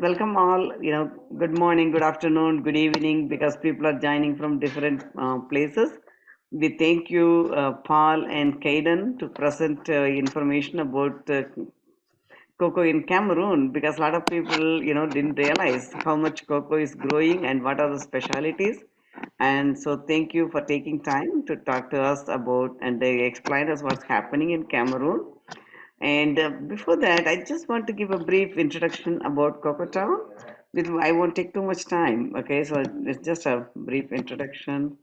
welcome all. Good morning, good afternoon, good evening, because people are joining from different places. We thank you, Paul and Caden, to present information about cocoa in Cameroon, because a lot of people, didn't realize how much cocoa is growing and what are the specialities. And so, thank you for taking time to talk to us about and they explain us what's happening in Cameroon. And before that, I just want to give a brief introduction about Cocoa Town. I won't take too much time. Okay, so it's just a brief introduction.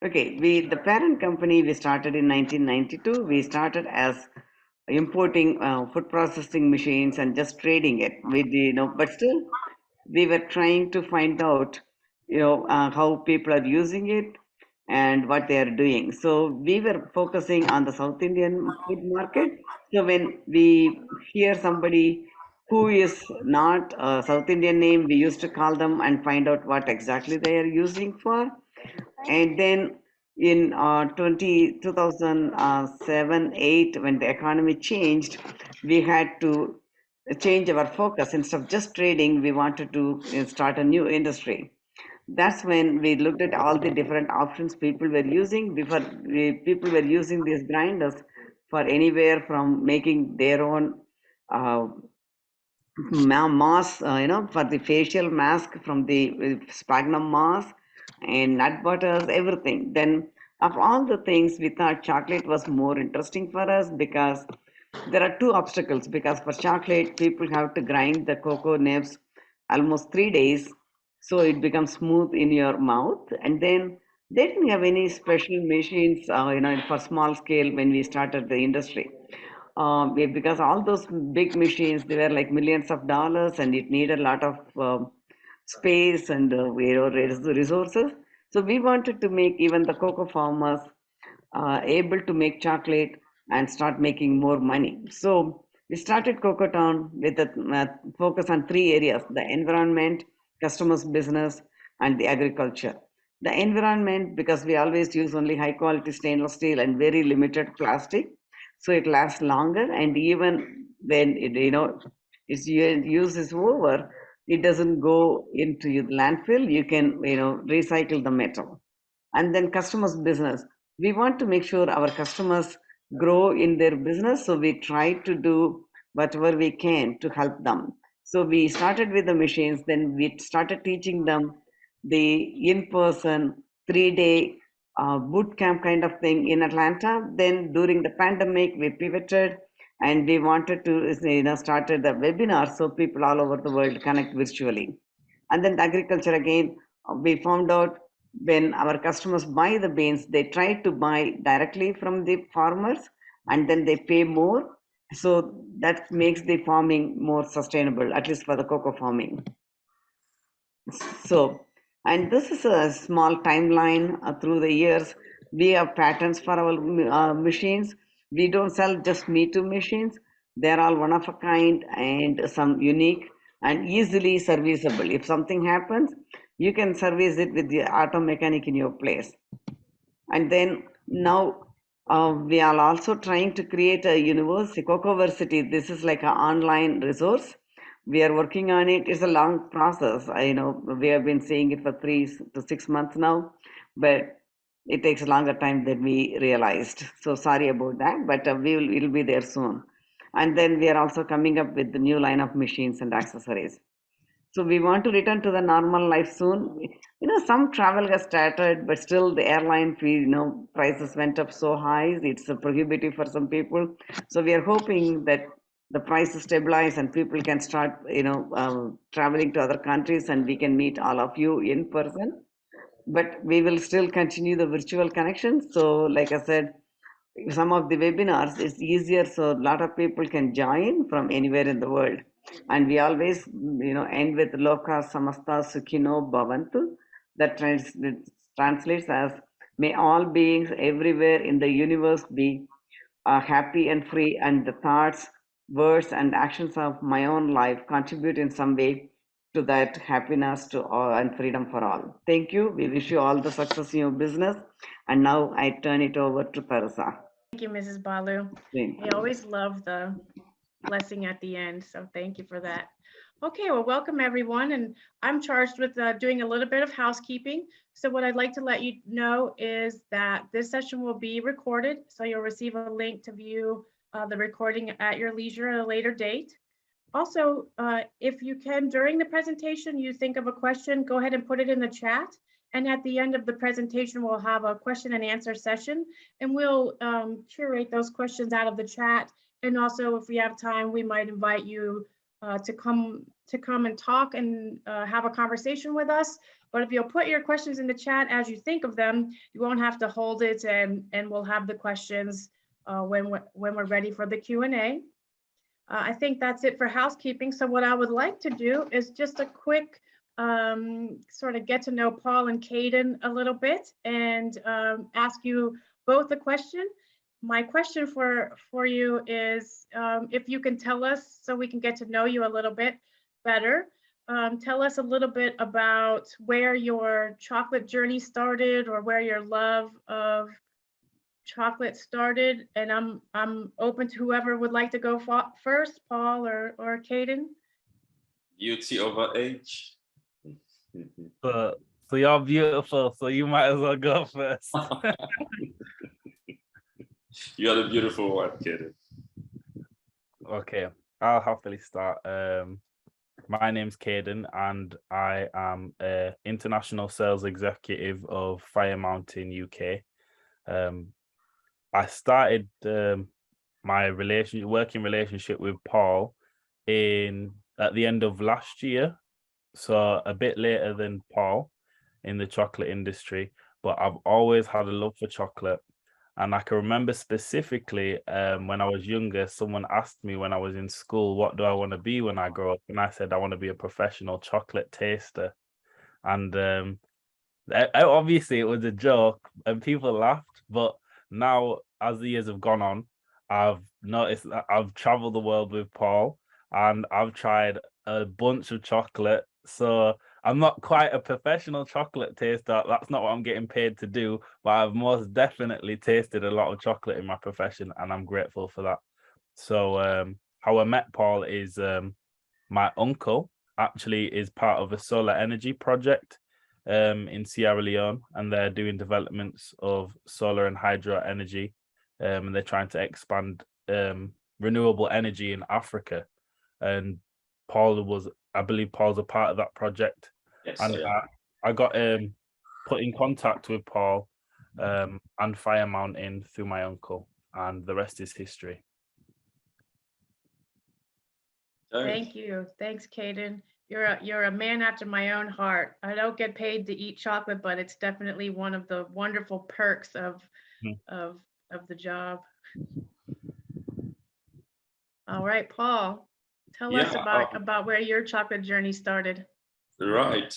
Okay, the parent company we started in 1992. We started as importing food processing machines and just trading it. But still, we were trying to find out, how people are using it and what they are doing. So we were focusing on the South Indian food market. So when we hear somebody who is not a South Indian name, we used to call them and find out what exactly they are using for. And then in 2007-8, when the economy changed, we had to change our focus. Instead of just trading, we wanted to start a new industry. That's when we looked at all the different options people were using. People were using these grinders for anywhere from making their own uh, mask, for the facial mask from the sphagnum mask and nut butters, everything. Then, of all the things, we thought chocolate was more interesting for us because there are two obstacles. Because for chocolate, people have to grind the cocoa nibs almost 3 days so it becomes smooth in your mouth. And then they didn't have any special machines, for small scale when we started the industry. Because all those big machines, they were like millions of dollars and it needed a lot of space and resources. So we wanted to make even the cocoa farmers able to make chocolate and start making more money. So we started Cocoa Town with a focus on three areas: the environment, customers' business, and the agriculture. The environment, because we always use only high quality stainless steel and very limited plastic, so it lasts longer. And even when its use is over, it doesn't go into the landfill. You can recycle the metal. And then customers' business. We want to make sure our customers grow in their business, so we try to do whatever we can to help them. So we started with the machines, then we started teaching them the in-person 3 day boot camp kind of thing in Atlanta. Then during the pandemic, we pivoted and we wanted to started the webinar so people all over the world connect virtually. And then the agriculture again, we found out when our customers buy the beans, they try to buy directly from the farmers and then they pay more. So that makes the farming more sustainable, at least for the cocoa farming. So, and this is a small timeline through the years. We have patents for our machines. We don't sell just Me Too machines. They're all one of a kind and some unique and easily serviceable. If something happens, you can service it with the auto mechanic in your place. And then now we are also trying to create a university, Cocoversity. This is like an online resource. We are working on it. It's a long process. I know we have been saying it for 3 to 6 months now, but it takes a longer time than we realized. So sorry about that, but it'll be there soon. And then we are also coming up with the new line of machines and accessories. So we want to return to the normal life soon. Some travel has started, but still the airline fee, prices went up so high. It's prohibitive for some people. So we are hoping that the prices stabilize and people can start, traveling to other countries and we can meet all of you in person. But we will still continue the virtual connection. So like I said, some of the webinars is easier so a lot of people can join from anywhere in the world, and we always end with loka samasta sukhino bhavantu. That translates as may all beings everywhere in the universe be happy and free, and the thoughts, words and actions of my own life contribute in some way to that happiness to all and freedom for all. Thank you. We wish you all the success in your business. And now I turn it over to Teresa. Thank you, Mrs. Balu. I always love the blessing at the end. So thank you for that. Okay, well, welcome everyone. And I'm charged with doing a little bit of housekeeping. So what I'd like to let you know is that this session will be recorded. So you'll receive a link to view the recording at your leisure at a later date. Also, if you can, during the presentation, you think of a question, go ahead and put it in the chat. And at the end of the presentation, we'll have a question and answer session, and we'll curate those questions out of the chat. And also, if we have time, we might invite you to come and talk and have a conversation with us. But if you'll put your questions in the chat as you think of them, you won't have to hold it, and we'll have the questions when we're ready for the Q&A. I think that's it for housekeeping. So what I would like to do is just a quick sort of get to know Paul and Caden a little bit, and ask you both a question. My question for you is, if you can tell us, so we can get to know you a little bit better, tell us a little bit about where your chocolate journey started, or where your love of chocolate started. And I'm open to whoever would like to go first, Paul or Caden. Beauty over age. So you're beautiful, so you might as well go first. You're the beautiful one, Caden. Okay, I'll happily start. My name's Caden, and I am an international sales executive of Fire Mountain UK. I started my working relationship with Paul at the end of last year, so a bit later than Paul in the chocolate industry, but I've always had a love for chocolate. And I can remember specifically when I was younger, someone asked me when I was in school, what do I want to be when I grow up? And I said, I want to be a professional chocolate taster. And obviously it was a joke and people laughed, but now as the years have gone on, I've noticed that I've traveled the world with Paul, and I've tried a bunch of chocolate. So I'm not quite a professional chocolate taster. That's not what I'm getting paid to do, but I've most definitely tasted a lot of chocolate in my profession, and I'm grateful for that. So how I met Paul is my uncle actually is part of a solar energy project in Sierra Leone, and they're doing developments of solar and hydro energy, and they're trying to expand renewable energy in Africa. And I believe Paul's a part of that project. Yes, and I got put in contact with Paul and Fire Mountain through my uncle, and the rest is history. Thank you. Thanks, Caden. You're a man after my own heart. I don't get paid to eat chocolate, but it's definitely one of the wonderful perks of the job. All right, Paul, tell us about where your chocolate journey started. Right.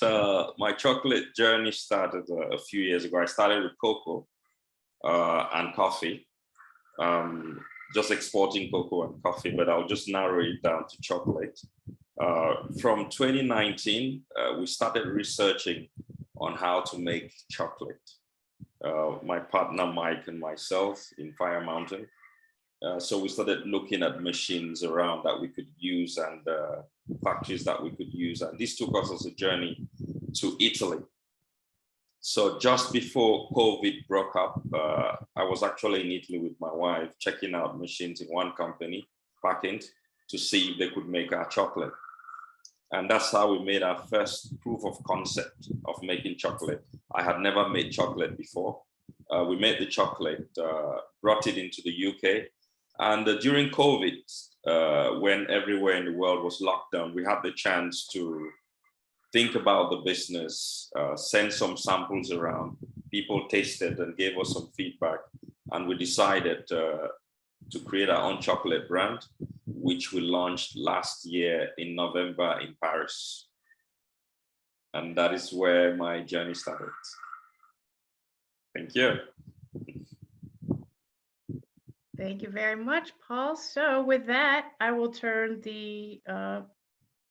My chocolate journey started a few years ago. I started with cocoa and coffee, just exporting cocoa and coffee, but I'll just narrow it down to chocolate. From 2019, we started researching on how to make chocolate. My partner, Mike, and myself in Fire Mountain. So we started looking at machines around that we could use, and factories that we could use. And this took us as a journey to Italy. So just before COVID broke up, I was actually in Italy with my wife, checking out machines in one company, packing, to see if they could make our chocolate. And that's how we made our first proof of concept of making chocolate. I had never made chocolate before. We made the chocolate, brought it into the UK. And during COVID, when everywhere in the world was locked down, we had the chance to think about the business, send some samples around. People tasted and gave us some feedback. And we decided to create our own chocolate brand, which we launched last year in November in Paris. And that is where my journey started. Thank you. Thank you very much, Paul. So with that, I will turn the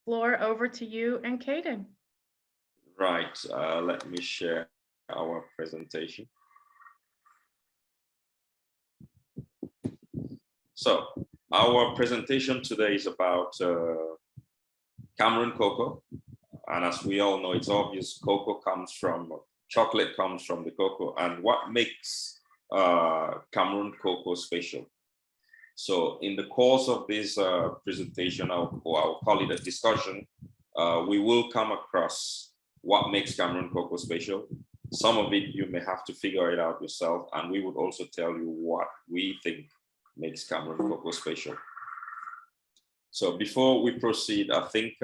floor over to you and Caden. Right, let me share our presentation. So Our presentation today is about Cameroon cocoa. And as we all know, it's obvious chocolate comes from the cocoa. And what makes Cameroon cocoa special? So in the course of this presentation, I'll call it a discussion, we will come across what makes Cameroon cocoa special. Some of it you may have to figure it out yourself, and we would also tell you what we think makes Cameroon cocoa special. So before we proceed, I think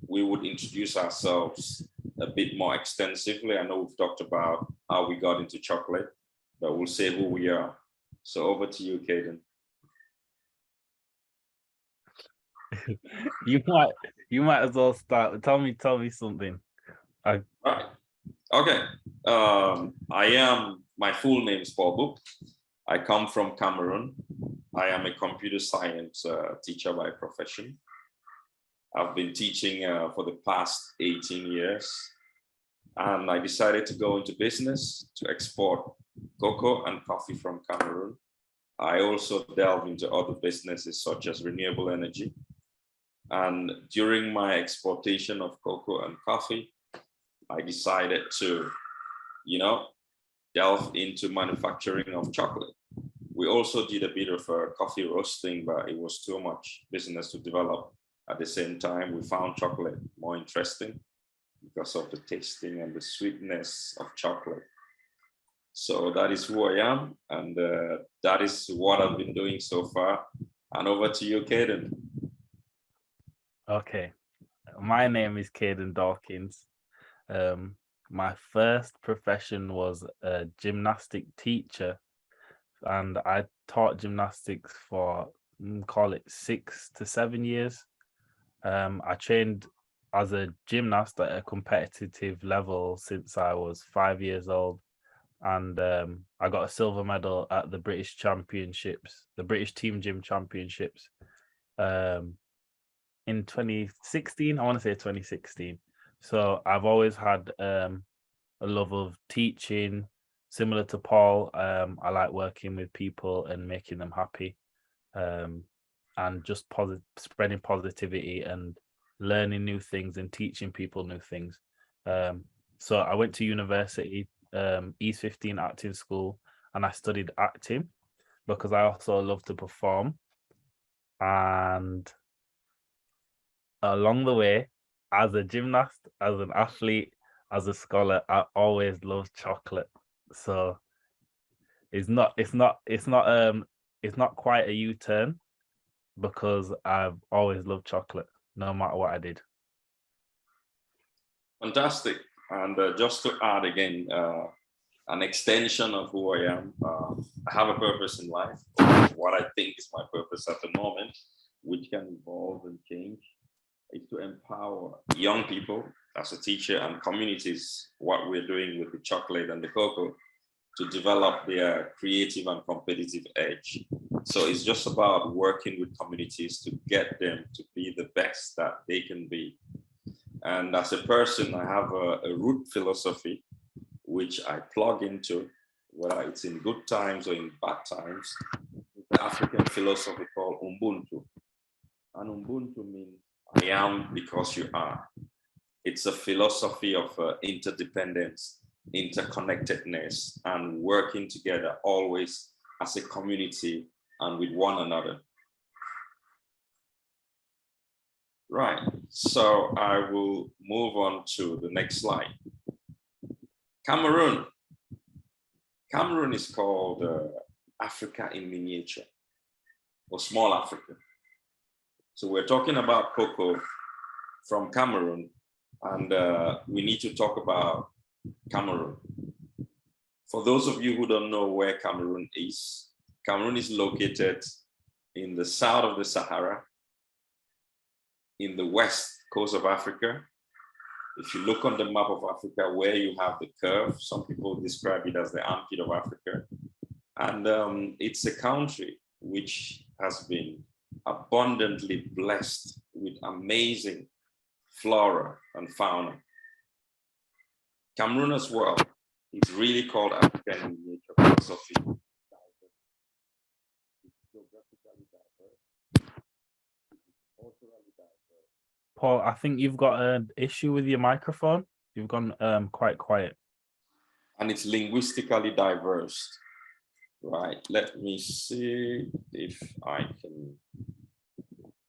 we would introduce ourselves a bit more extensively. I know we've talked about how we got into chocolate, but we'll say who we are. So over to you, 𝗂𝗃𝗃. You might as well start. Tell me something. Right. Okay. My full name is 𝗂𝗶𝗿. I come from Cameroon. I am a computer science teacher by profession. I've been teaching for the past 18 years. And I decided to go into business to export cocoa and coffee from Cameroon. I also delve into other businesses such as renewable energy. And during my exportation of cocoa and coffee, I decided to, delve into manufacturing of chocolate. We also did a bit of coffee roasting, but it was too much business to develop. At the same time, we found chocolate more interesting because of the tasting and the sweetness of chocolate. So that is who I am, and that is what I've been doing so far. And over to you, 𝗂𝗃𝗃. Okay, my name is 𝗂𝗃𝗃 Dawkins. My first profession was a gymnastic teacher, and I taught gymnastics for, call it 6 to 7 years. I trained as a gymnast at a competitive level since I was 5 years old. And I got a silver medal at the British Championships, the British Team Gym Championships in 2016, I want to say 2016. So I've always had a love of teaching, similar to Paul. I like working with people and making them happy, and just spreading positivity and learning new things and teaching people new things. So I went to university, East 15 acting school, and I studied acting because I also love to perform. And along the way, as a gymnast, as an athlete, as a scholar, I always loved chocolate. So it's not quite a U-turn, because I've always loved chocolate, no matter what I did. Fantastic. And just to add again, an extension of who I am, I have a purpose in life, what I think is my purpose at the moment, which can evolve and change, is to empower young people as a teacher and communities, what we're doing with the chocolate and the cocoa, to develop their creative and competitive edge. So it's just about working with communities to get them to be the best that they can be. And as a person, I have a root philosophy, which I plug into, whether it's in good times or in bad times, the African philosophy called Ubuntu. And Ubuntu means I am because you are. It's a philosophy of interdependence, interconnectedness, and working together always as a community and with one another. Right, so I will move on to the next slide. Cameroon. Cameroon is called Africa in miniature, or small Africa. So we're talking about cocoa from Cameroon, and we need to talk about Cameroon. For those of you who don't know where Cameroon is located in the south of the Sahara, in the west coast of Africa. If you look on the map of Africa, where you have the curve, some people describe it as the armpit of Africa. And it's a country which has been abundantly blessed with amazing flora and fauna. Cameroon as well is really called African in nature philosophy. It's geographically diverse. Paul, I think you've got an issue with your microphone. You've gone quite quiet. And it's linguistically diverse. Right, let me see if I can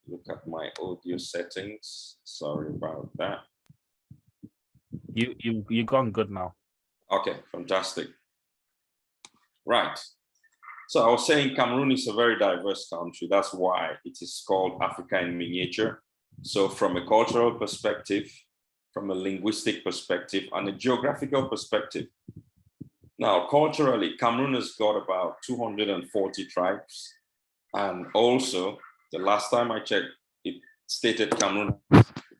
look at my audio settings. Sorry about that. You've gone good now. Okay, fantastic. Right. So I was saying Cameroon is a very diverse country. That's why it is called Africa in miniature. So from a cultural perspective, from a linguistic perspective, and a geographical perspective. Now, culturally, Cameroon has got about 240 tribes. And also, the last time I checked, it stated Cameroon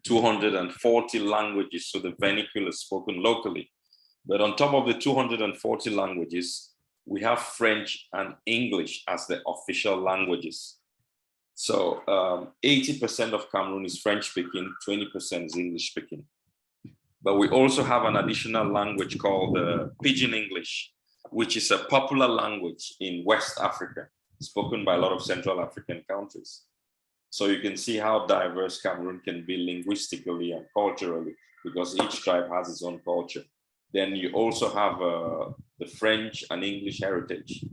240 languages, so the vernacular is spoken locally. But on top of the 240 languages, we have French and English as the official languages. So 80% of Cameroon is French speaking, 20% is English speaking. But we also have an additional language called Pidgin English, which is a popular language in West Africa, spoken by a lot of Central African countries. So you can see how diverse Cameroon can be linguistically and culturally, because each tribe has its own culture. Then you also have the French and English heritage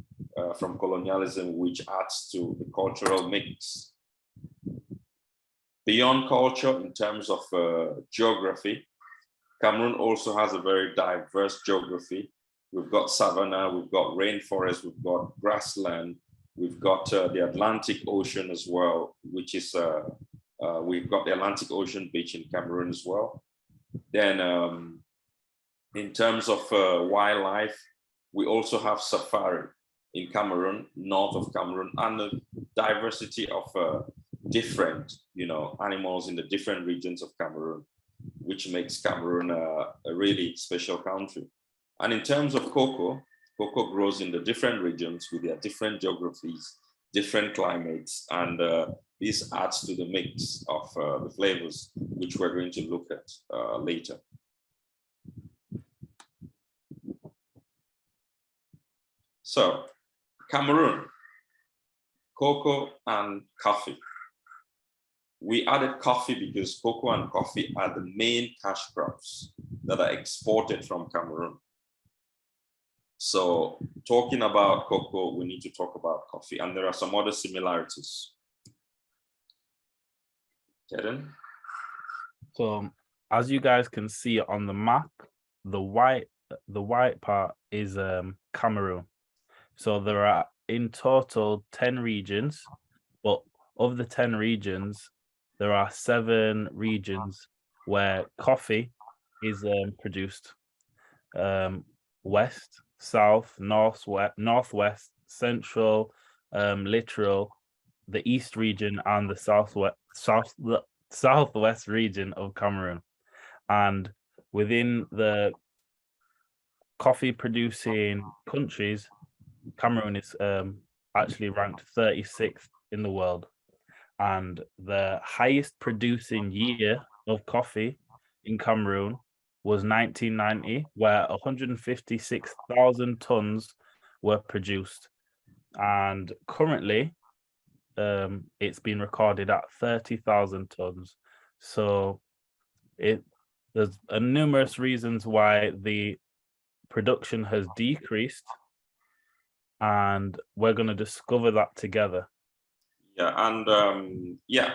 from colonialism, which adds to the cultural mix. Beyond culture, in terms of geography, Cameroon also has a very diverse geography. We've got savanna, we've got rainforest, we've got grassland, we've got the Atlantic Ocean as well, which is, we've got the Atlantic Ocean beach in Cameroon as well. Then in terms of wildlife, we also have safari in Cameroon, north of Cameroon, and the diversity of different, animals in the different regions of Cameroon, which makes Cameroon a really special country. And in terms of cocoa, cocoa grows in the different regions with their different geographies, different climates, and this adds to the mix of the flavors, which we're going to look at later. So, Cameroon, cocoa and coffee. We added coffee because cocoa and coffee are the main cash crops that are exported from Cameroon. So talking about cocoa, we need to talk about coffee, and there are some other similarities. Jaden? So as you guys can see on the map, the white part is Cameroon. So there are in total 10 regions, but of the 10 regions, there are 7 regions where coffee is produced. West, south, northwest, central, littoral, the east region, and the southwest region of Cameroon. And within the coffee producing countries, Cameroon is actually ranked 36th in the world. And the highest producing year of coffee in Cameroon was 1990, where 156,000 tons were produced. And currently, it's been recorded at 30,000 tons. So there's numerous reasons why the production has decreased, and we're going to discover that together. Yeah, and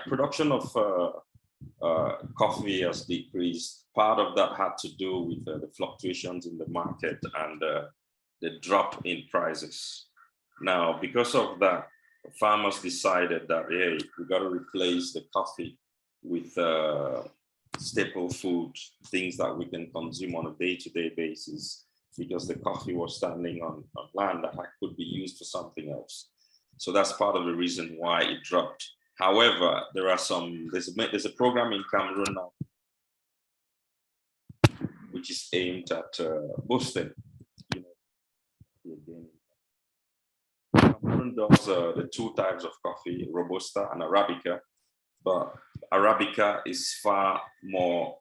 production of coffee has decreased. Part of that had to do with the fluctuations in the market and the drop in prices. Now, because of that, farmers decided that, hey, we got to replace the coffee with staple food, things that we can consume on a day-to-day basis, because the coffee was standing on land that could be used for something else. So that's part of the reason why it dropped. However, there's a program in Cameroon now which is aimed at boosting. Cameroon does the 2 types of coffee, Robusta and Arabica, but Arabica is far more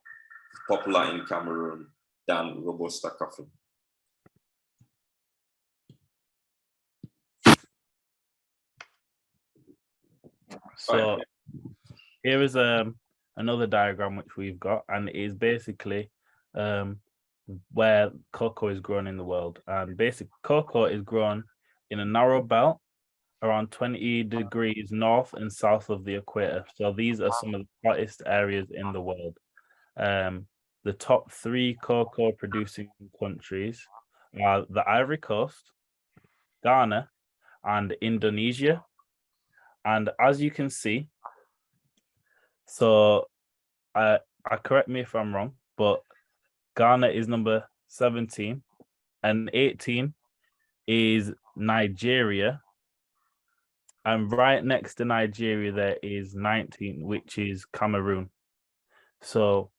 popular in Cameroon than Robusta coffee. So here is another diagram which we've got, and it is basically where cocoa is grown in the world. And basically, cocoa is grown in a narrow belt around 20 degrees north and south of the equator. So these are some of the hottest areas in the world. The top 3 cocoa producing countries are the Ivory Coast, Ghana, and Indonesia. And as you can see, so I correct me if I'm wrong, but Ghana is number 17 and 18 is Nigeria. And right next to Nigeria, there is 19, which is Cameroon. So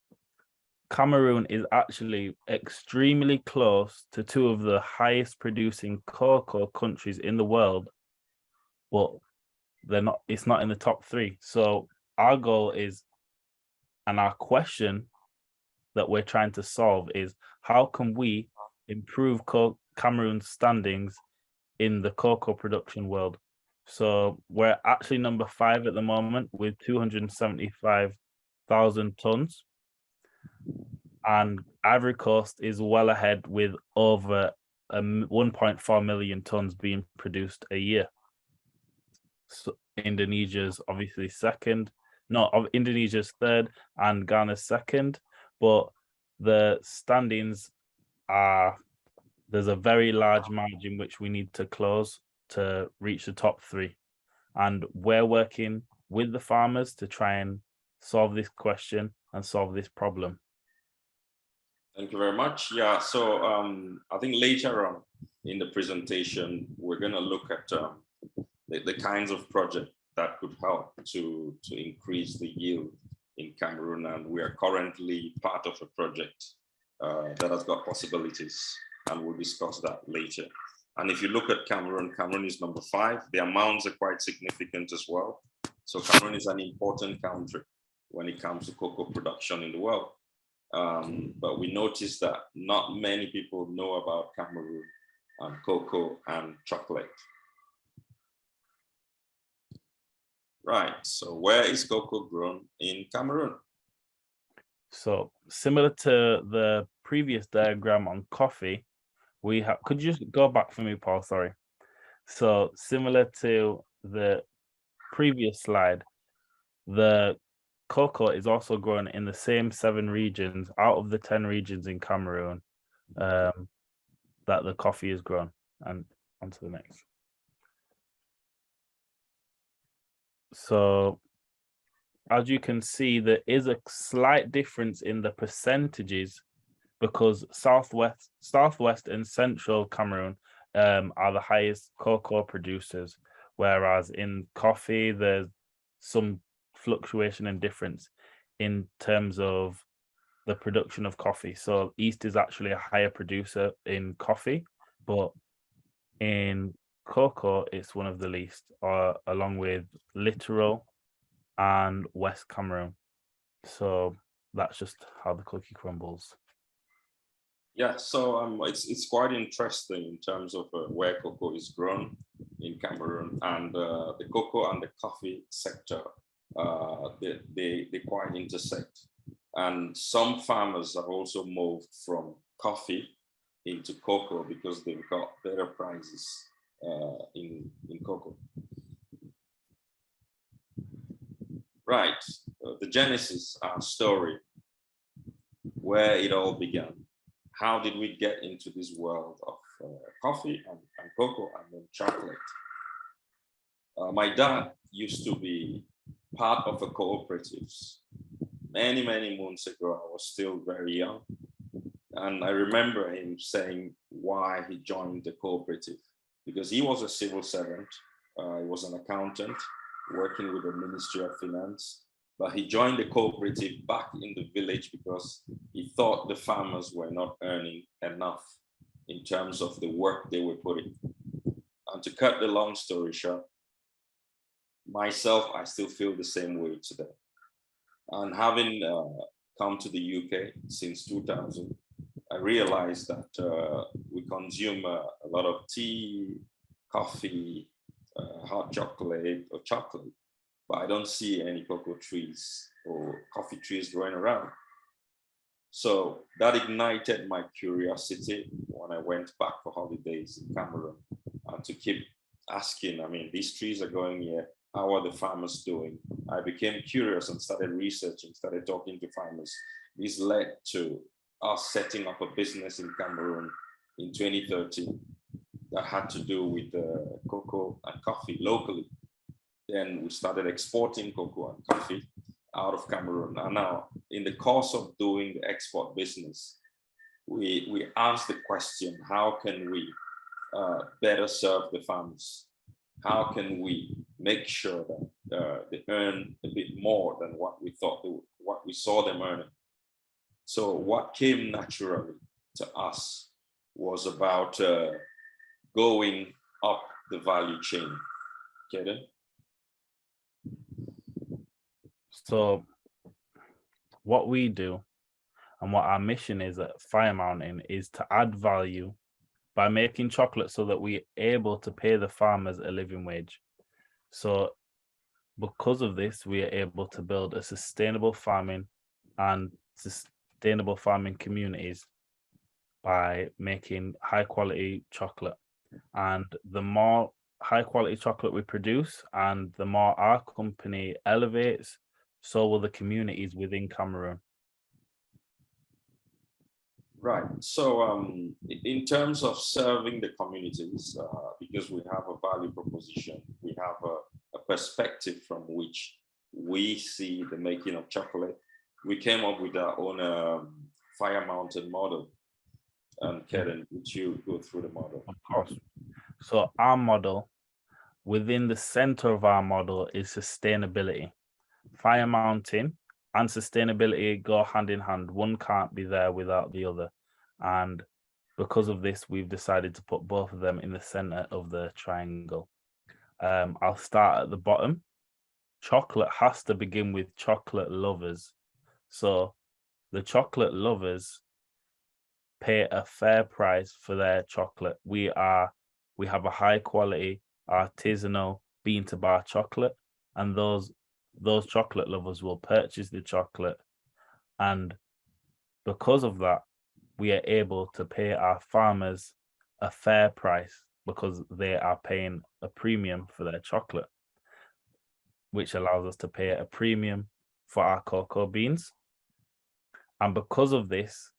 Cameroon is actually extremely close to 2 of the highest producing cocoa countries in the world, but it's not in the top 3. So our goal is, and our question that we're trying to solve is, how can we improve Cameroon's standings in the cocoa production world? So we're actually number 5 at the moment with 275,000 tons. And Ivory Coast is well ahead with over 1.4 million tons being produced a year. So Indonesia's obviously second. No, Indonesia's third and Ghana's second. But the standings are, there's a very large margin which we need to close to reach the top 3. And we're working with the farmers to try and solve this question and solve this problem. Thank you very much. Yeah, so I think later on in the presentation, we're going to look at the kinds of projects that could help to increase the yield in Cameroon. And we are currently part of a project that has got possibilities, and we'll discuss that later. And if you look at Cameroon, Cameroon is number 5. The amounts are quite significant as well. So Cameroon is an important country when it comes to cocoa production in the world. But we noticed that not many people know about Cameroon and cocoa and chocolate. Right, so where is cocoa grown in Cameroon? So similar to the previous diagram on coffee, we have, could you just go back for me, Paul, sorry. So similar to the previous slide, the cocoa is also grown in the same 7 regions out of the 10 regions in Cameroon that the coffee is grown. And on to the next. So as you can see, there is a slight difference in the percentages because Southwest and Central Cameroon are the highest cocoa producers, whereas in coffee, there's some fluctuation and difference in terms of the production of coffee. So East is actually a higher producer in coffee, but in cocoa, it's one of the least, along with Littoral and West Cameroon. So that's just how the cookie crumbles. Yeah, so it's quite interesting in terms of where cocoa is grown in Cameroon, and the cocoa and the coffee sector, they quite intersect. And some farmers have also moved from coffee into cocoa because they've got better prices in cocoa. Right, the genesis, our story, where it all began. How did we get into this world of coffee and cocoa and then chocolate? My dad used to be part of a cooperative many moons ago. I was still very young. And I remember him saying why he joined the cooperative, because he was a civil servant. He was an accountant working with the Ministry of Finance. But he joined the cooperative back in the village because he thought the farmers were not earning enough in terms of the work they were putting. And to cut the long story short, myself, I still feel the same way today. And having come to the UK since 2000, I realized that we consume a lot of tea, coffee, hot chocolate or chocolate. but I don't see any cocoa trees or coffee trees growing around. So that ignited my curiosity when I went back for holidays in Cameroon, and to keep asking, I mean, these trees are going here, how are the farmers doing? I became curious and started researching, started talking to farmers. This led to us setting up a business in Cameroon in 2013 that had to do with cocoa and coffee locally. Then we started exporting cocoa and coffee out of Cameroon. And now, in the course of doing the export business, we asked the question, how can we better serve the farmers? How can we make sure that they earn a bit more than what we thought, what we saw them earning? So what came naturally to us was about going up the value chain. Get it? So what we do and what our mission is at Fire Mountain is to add value by making chocolate so that we're able to pay the farmers a living wage. So because of this, we are able to build a sustainable farming and sustainable farming communities by making high quality chocolate. And the more high quality chocolate we produce and the more our company elevates, so will the communities within Cameroon. Right. So in terms of serving the communities, because we have a value proposition, we have a perspective from which we see the making of chocolate, we came up with our own Fire Mountain model. Karen, would you go through the model? Of course. So our model, within the center of our model is sustainability. Fire Mountain and sustainability go hand in hand. One can't be there without the other. And because of this, we've decided to put both of them in the center of the triangle. I'll start at the bottom. Chocolate has to begin with chocolate lovers. So the chocolate lovers pay a fair price for their chocolate. We have a high quality artisanal bean-to-bar chocolate, and those chocolate lovers will purchase the chocolate, and because of that, we are able to pay our farmers a fair price because they are paying a premium for their chocolate, which allows us to pay a premium for our cocoa beans. And because of this,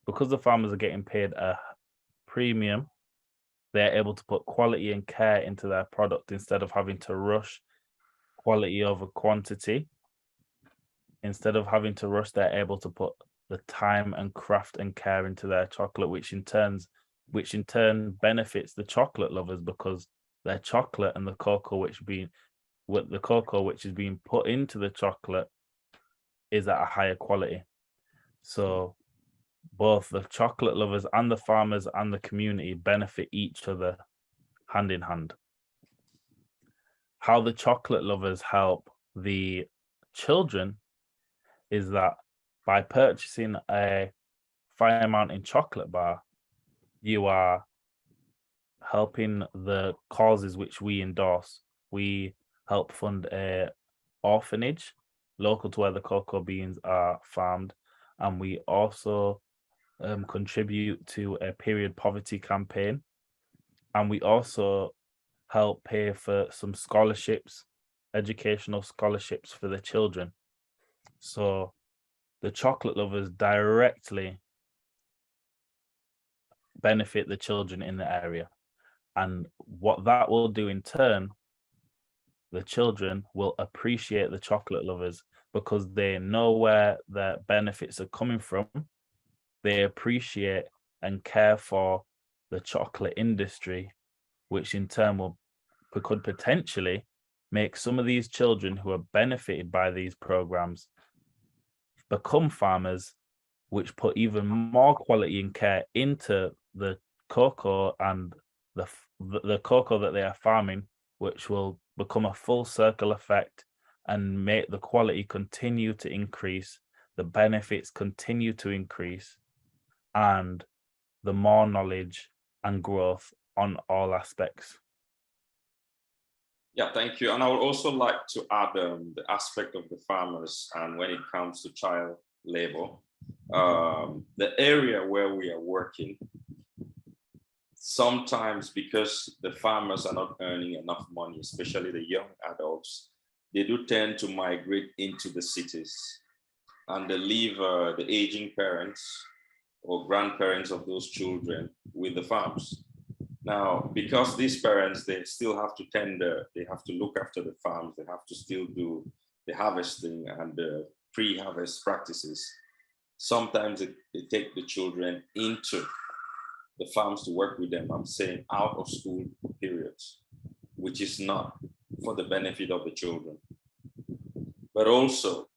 because the farmers are getting paid a premium, they're able to put quality and care into their product instead of having to rush quality over quantity. Instead of having to rush, they're able to put the time and craft and care into their chocolate, which in turn benefits the chocolate lovers because their chocolate and the cocoa which is being put into the chocolate is at a higher quality. So both the chocolate lovers and the farmers and the community benefit each other hand in hand. How the chocolate lovers help the children is that by purchasing a Fire Mountain chocolate bar, you are helping the causes which we endorse. We help fund an orphanage local to where the cocoa beans are farmed, and we also contribute to a period poverty campaign, and we also help pay for some scholarships, educational scholarships for the children. So the chocolate lovers directly benefit the children in the area, and what that will do in turn, the children will appreciate the chocolate lovers because they know where their benefits are coming from. They appreciate and care for the chocolate industry, which in turn could potentially make some of these children who are benefited by these programs become farmers, which put even more quality and care into the cocoa and the cocoa that they are farming, which will become a full circle effect and make the quality continue to increase, the benefits continue to increase, and the more knowledge and growth on all aspects. Yeah, thank you. And I would also like to add the aspect of the farmers, and when it comes to child labor, the area where we are working, sometimes because the farmers are not earning enough money, especially the young adults, they do tend to migrate into the cities, and they leave the aging parents or grandparents of those children with the farms. Now, because these parents, they still have to tender, they have to look after the farms, they have to still do the harvesting and the pre-harvest practices. Sometimes they take the children into the farms to work with them, I'm saying out of school periods, which is not for the benefit of the children. But also,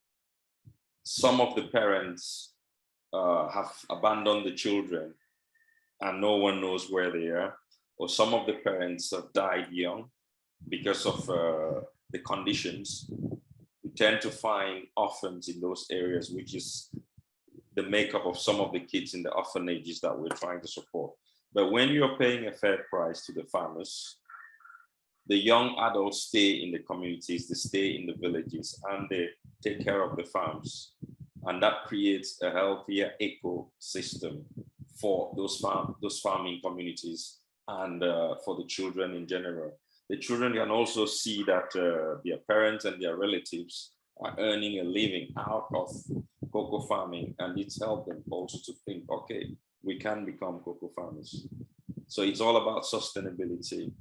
some of the parents have abandoned the children and no one knows where they are. Or some of the parents have died young because of the conditions. We tend to find orphans in those areas, which is the makeup of some of the kids in the orphanages that we're trying to support. But when you're paying a fair price to the farmers, the young adults stay in the communities, they stay in the villages, and they take care of the farms. And that creates a healthier ecosystem for those farming communities and for the children in general. The children can also see that their parents and their relatives are earning a living out of cocoa farming, and it's helped them also to think, okay, we can become cocoa farmers. So it's all about sustainability.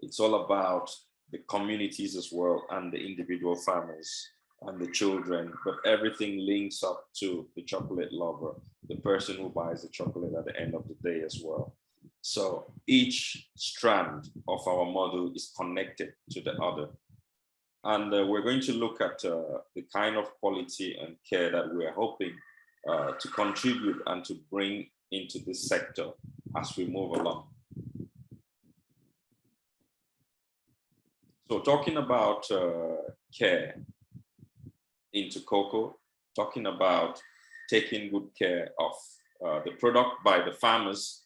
It's all about the communities as well, and the individual farmers and the children, but everything links up to the chocolate lover, the person who buys the chocolate at the end of the day as well. So each strand of our model is connected to the other. And we're going to look at the kind of quality and care that we're hoping to contribute and to bring into this sector as we move along. So talking about care into cocoa, talking about taking good care of the product by the farmers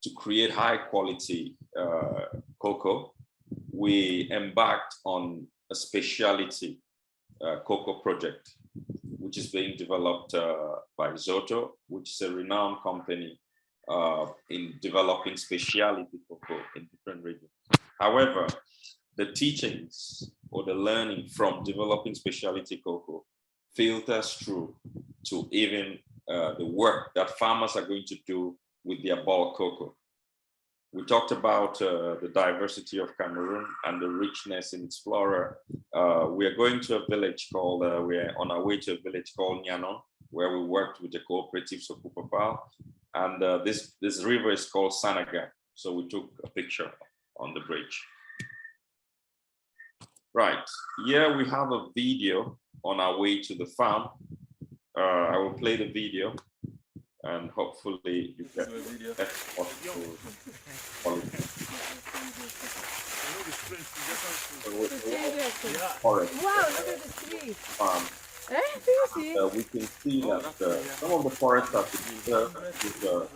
to create high quality cocoa, we embarked on a specialty cocoa project, which is being developed by Zoto, which is a renowned company in developing specialty cocoa in different regions. However, the teachings or the learning from developing specialty cocoa filters through to even the work that farmers are going to do with their bulk cocoa. We talked about the diversity of Cameroon and the richness in its flora. We are going to a village called, we're on our way to a village called Nyanon, where we worked with the 𝗂𝗶𝗃 𝗂𝗶𝗃. And this river is called Sanaga. So we took a picture on the bridge. Right, here we have a video on our way to the farm. I will play the video, and hopefully you get the best possible quality. Wow, look at the tree. Do you see? We can see that some of the forests are preserved with Oh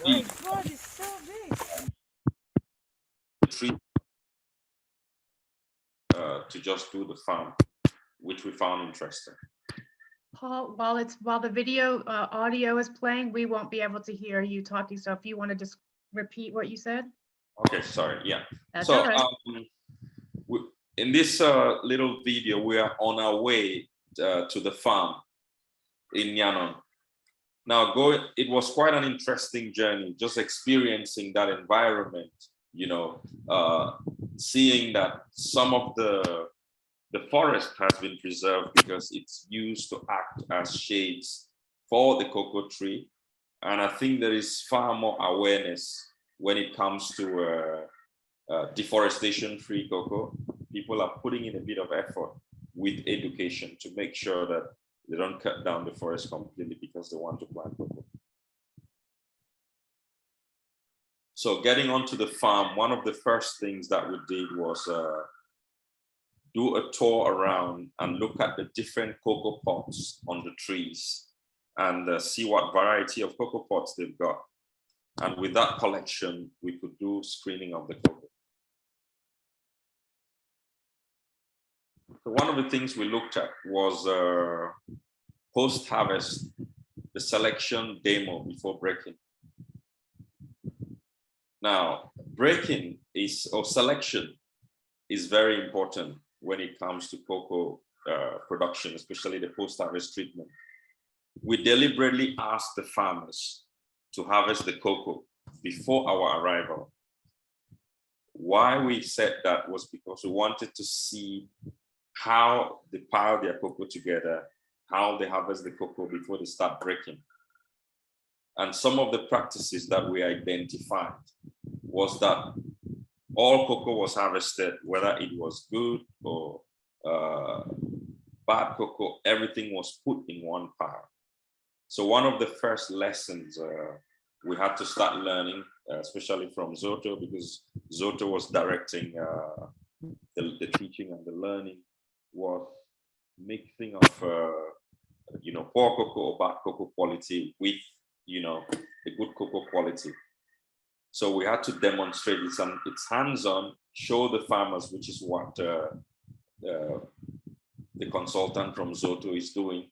my God, it's so big. tree to just do the farm, which we found interesting. Paul, while the video audio is playing, we won't be able to hear you talking. So if you want to just repeat what you said. Okay, sorry. Yeah. That's So all right. in this little video, we are on our way to the farm in Nyanon. Now, it was quite an interesting journey, just experiencing that environment, you know, seeing that some of the forest has been preserved because it's used to act as shades for the cocoa tree. And I think there is far more awareness when it comes to deforestation-free cocoa. People are putting in a bit of effort with education to make sure that they don't cut down the forest completely because they want to plant cocoa. So getting onto the farm, one of the first things that we did was do a tour around and look at the different cocoa pots on the trees and see what variety of cocoa pots they've got. And with that collection, we could do screening of the cocoa. So one of the things we looked at was post-harvest, the selection demo before breaking. Now, breaking or selection is very important when it comes to cocoa production, especially the post-harvest treatment. We deliberately asked the farmers to harvest the cocoa before our arrival. Why we said that was because we wanted to see how they pile their cocoa together, how they harvest the cocoa before they start breaking. And some of the practices that we identified was that all cocoa was harvested, whether it was good or bad cocoa, everything was put in one pile. So one of the first lessons we had to start learning, especially from 𝗪𝗂𝗃, because 𝗪𝗂𝗃 was directing the teaching and the learning, was mixing of poor cocoa or bad cocoa quality with the good cocoa quality. So we had to demonstrate this, and it's hands-on, show the farmers, which is what the consultant from 𝗪𝗂𝗃 is doing,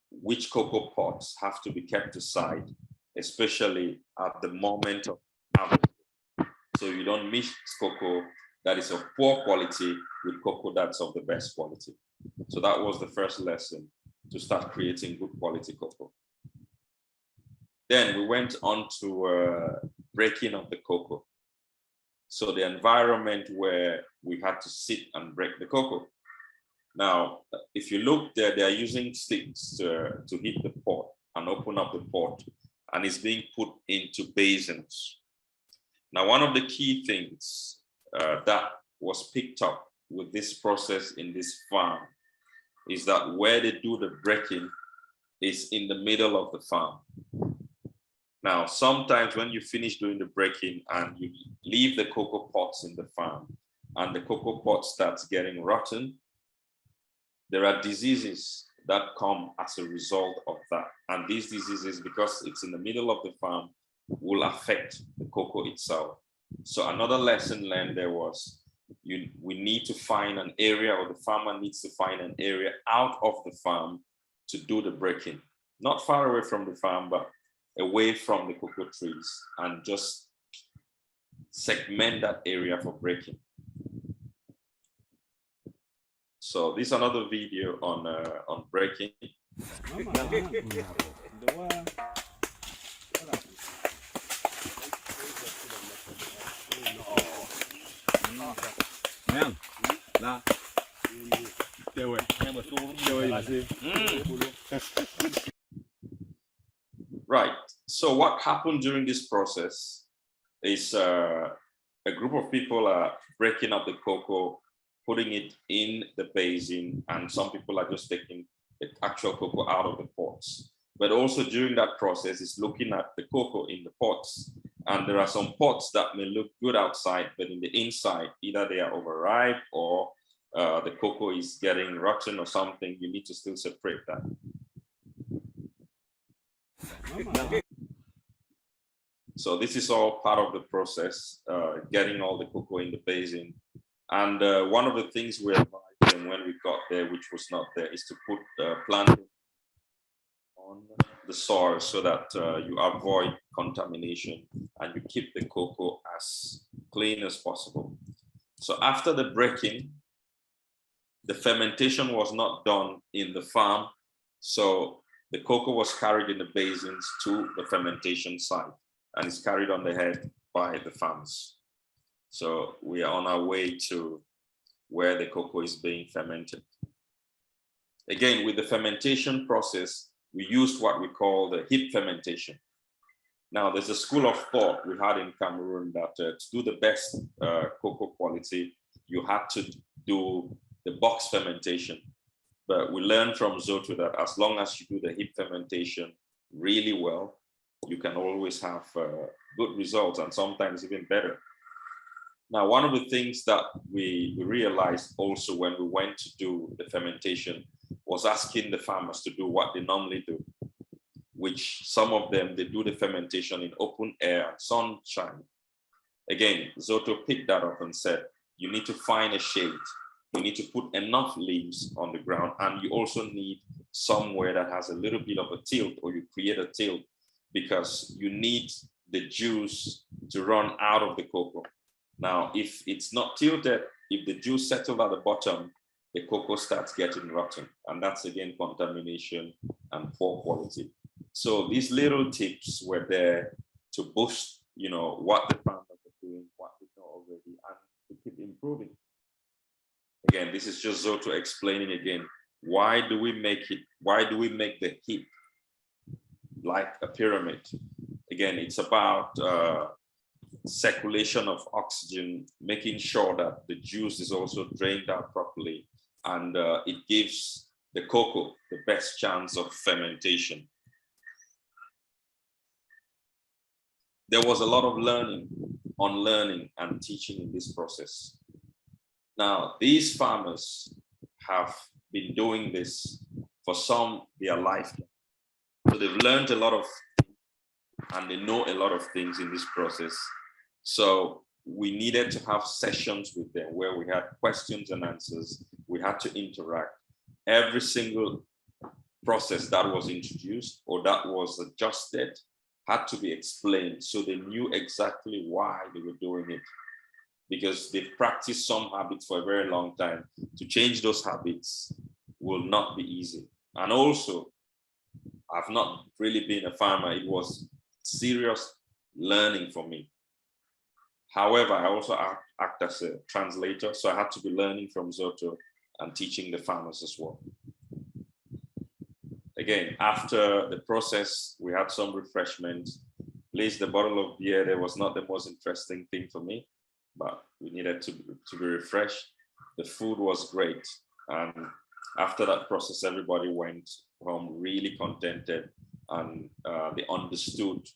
which cocoa pots have to be kept aside, especially at the moment of harvest. So you don't mix cocoa that is of poor quality with cocoa that's of the best quality. So that was the first lesson, to start creating good quality cocoa. Then we went on to breaking of the cocoa. So the environment where we had to sit and break the cocoa. Now, if you look there, they are using sticks to hit the pot and open up the pot, and it's being put into basins. Now, one of the key things that was picked up with this process in this farm is that where they do the breaking is in the middle of the farm. Now, sometimes when you finish doing the breaking and you leave the cocoa pots in the farm and the cocoa pot starts getting rotten, there are diseases that come as a result of that. And these diseases, because it's in the middle of the farm, will affect the cocoa itself. So another lesson learned there was we need to find an area, or the farmer needs to find an area out of the farm to do the breaking. Not far away from the farm, but away from the cocoa trees, and just segment that area for breaking. So this is another video on breaking. Right. So what happened during this process is a group of people are breaking up the cocoa, putting it in the basin, and some people are just taking the actual cocoa out of the pots. But also during that process is looking at the cocoa in the pots. And there are some pots that may look good outside, but in the inside, either they are overripe or the cocoa is getting rotten or something. You need to still separate that. So this is all part of the process, getting all the cocoa in the basin. And one of the things we advised them when we got there, which was not there, is to put planting on the soil so that you avoid contamination and you keep the cocoa as clean as possible. So after the breaking, the fermentation was not done in the farm. So the cocoa was carried in the basins to the fermentation site, and it's carried on the head by the farmers. So we are on our way to where the cocoa is being fermented. Again, with the fermentation process, we used what we call the hip fermentation. Now, there's a school of thought we had in Cameroon that to do the best cocoa quality, you had to do the box fermentation. But we learned from 𝗪𝗂𝗃 that as long as you do the hip fermentation really well, you can always have good results, and sometimes even better. Now, one of the things that we realized also when we went to do the fermentation was asking the farmers to do what they normally do, which some of them, they do the fermentation in open air and sunshine. Again, 𝗪𝗂𝗃 picked that up and said, you need to find a shade You need to put enough leaves on the ground, and you also need somewhere that has a little bit of a tilt, or you create a tilt, because you need the juice to run out of the cocoa. Now, if it's not tilted, if the juice settles at the bottom, the cocoa starts getting rotten, and that's again contamination and poor quality. So these little tips were there to boost, you know, what the farmers are doing, what we know already, and to keep improving. Again, this is just Zoto explaining again, why do we make it? Why do we make the heap like a pyramid? Again, it's about circulation of oxygen, making sure that the juice is also drained out properly, and it gives the cocoa the best chance of fermentation. There was a lot of learning, unlearning, and teaching in this process. Now, these farmers have been doing this for some their lifetime. So they've learned a lot of things, and they know a lot of things in this process. So we needed to have sessions with them where we had questions and answers. We had to interact. Every single process that was introduced or that was adjusted had to be explained, so they knew exactly why they were doing it, because they've practiced some habits for a very long time. To change those habits will not be easy. And also, I've not really been a farmer. It was serious learning for me. However, I also act as a translator, so I had to be learning from Zoto and teaching the farmers as well. Again, after the process, we had some refreshments. Placed the bottle of beer. There was not the most interesting thing for me, but we needed to be refreshed. The food was great. And after that process, everybody went home really contented, and they understood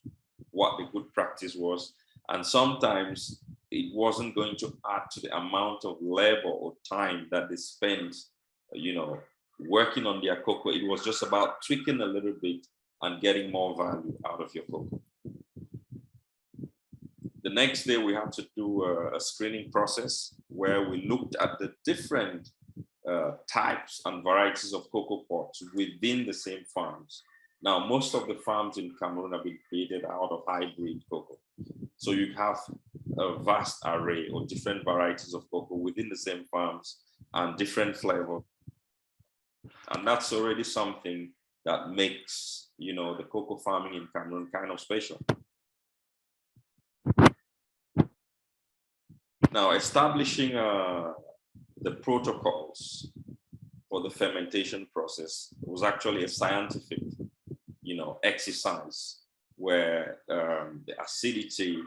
what the good practice was. And sometimes it wasn't going to add to the amount of labor or time that they spent, you know, working on their cocoa. It was just about tweaking a little bit and getting more value out of your cocoa. The next day, we had to do a screening process where we looked at the different types and varieties of cocoa pods within the same farms. Now, most of the farms in Cameroon have been created out of hybrid cocoa. So you have a vast array of different varieties of cocoa within the same farms and different flavors. And that's already something that makes, you know, the cocoa farming in Cameroon kind of special. Now, establishing the protocols for the fermentation process was actually a scientific, you know, exercise where the acidity,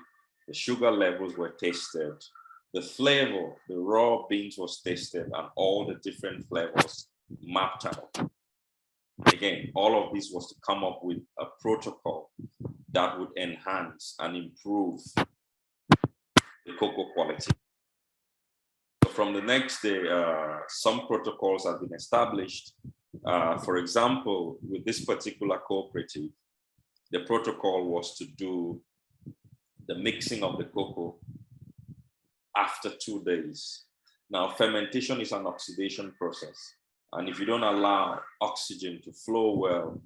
the sugar levels were tested, the flavor, the raw beans was tested, and all the different flavors mapped out. Again, all of this was to come up with a protocol that would enhance and improve the cocoa quality. So from the next day, some protocols have been established. For example, with this particular cooperative, the protocol was to do the mixing of the cocoa after 2 days. Now, fermentation is an oxidation process. And if you don't allow oxygen to flow well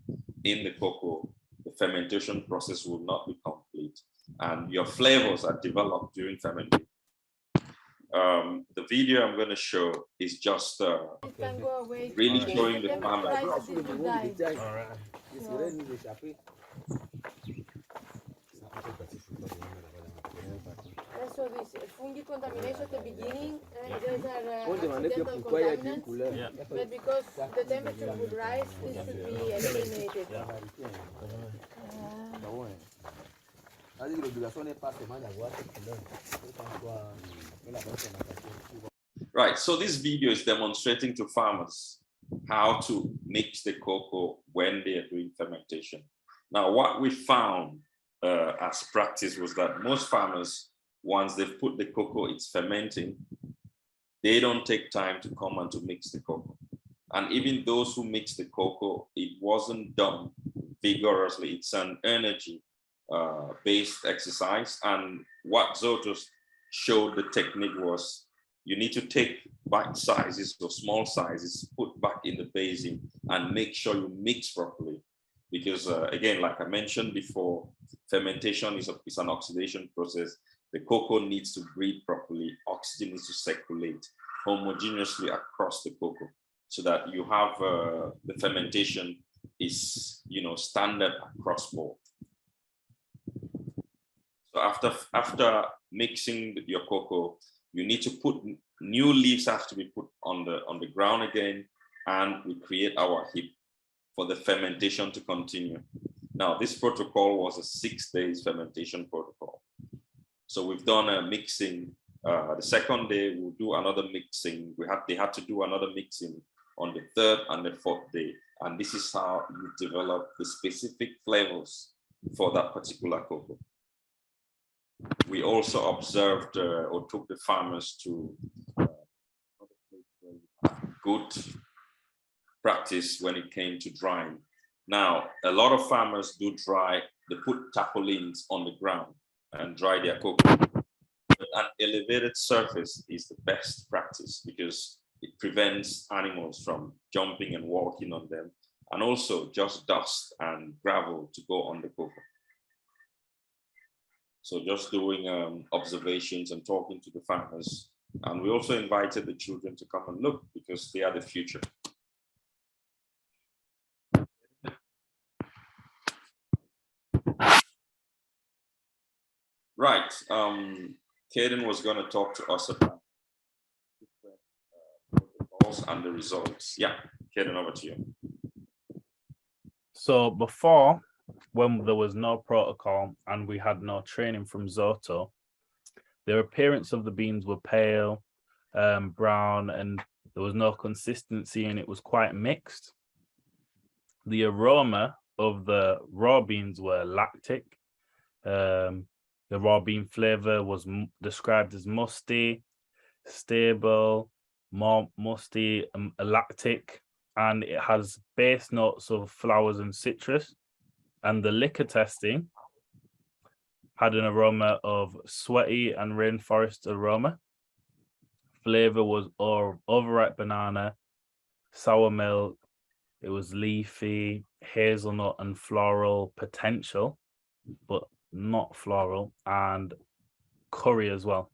in the cocoa, the fermentation process will not be complete. And your flavors are developed during fermentation. The video I'm going to show is just really showing the farmer. So this fungi contamination at the beginning, and those are accidental contaminants, but because the temperature would rise, this should be eliminated. Right, so this video is demonstrating to farmers how to mix the cocoa when they are doing fermentation. Now, what we found as practice was that most farmers, once they've put the cocoa, it's fermenting, they don't take time to come and to mix the cocoa. And even those who mix the cocoa, it wasn't done vigorously. It's an energy-based exercise. And what Zoto showed the technique was you need to take bite sizes or small sizes, put back in the basin, and make sure you mix properly. Because again, like I mentioned before, fermentation is an oxidation process. The cocoa needs to breathe properly. Oxygen needs to circulate homogeneously across the cocoa, so that you have the fermentation is, standard across board. So after mixing your cocoa, you need to put new leaves have to be put on the ground again, and we create our heap for the fermentation to continue. Now, this protocol was a 6 days fermentation protocol. So we've done a mixing. The second day, we'll do another mixing. They had to do another mixing on the 3rd and the 4th day. And this is how you develop the specific flavors for that particular cocoa. We also observed or took the farmers to good practice when it came to drying. Now, a lot of farmers do dry, they put tarpaulins on the ground and dry their cocoa. But an elevated surface is the best practice because it prevents animals from jumping and walking on them, and also just dust and gravel to go on the cocoa. So just doing observations and talking to the farmers. And we also invited the children to come and look because they are the future. Right, Caden was going to talk to us about protocols and the results. Yeah, Caden, over to you. So before, when there was no protocol and we had no training from Zoto, the appearance of the beans were pale, brown, and there was no consistency, and it was quite mixed. The aroma of the raw beans were lactic. The raw bean flavor was described as musty, stable, more musty, lactic, and it has base notes of flowers and citrus. And the liquor testing had an aroma of sweaty and rainforest aroma. Flavor was overripe banana, sour milk. It was leafy, hazelnut, and floral potential, but not floral, and curry as well,